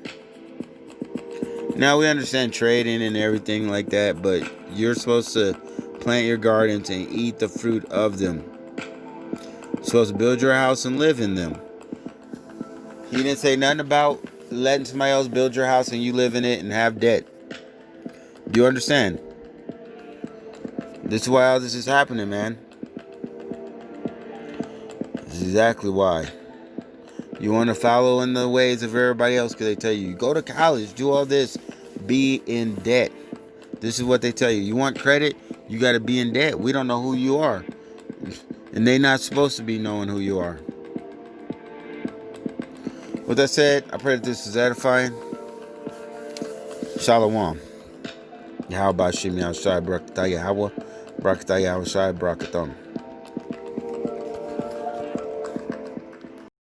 [SPEAKER 1] Now we understand trading and everything like that, but you're supposed to plant your gardens and eat the fruit of them. You're supposed to build your house and live in them. He didn't say nothing about letting somebody else build your house and you live in it and have debt. Do you understand? This is why all this is happening, man. This is exactly why. You want to follow in the ways of everybody else because they tell you, go to college, do all this, be in debt. This is what they tell you. You want credit? You got to be in debt. We don't know who you are. And they're not supposed to be knowing who you are. With that said, I pray that this is edifying. Shalom. Yahweh Bashim Yahshai Barakatah Yahweh. Barakatah Yahweh Shai Barakatam.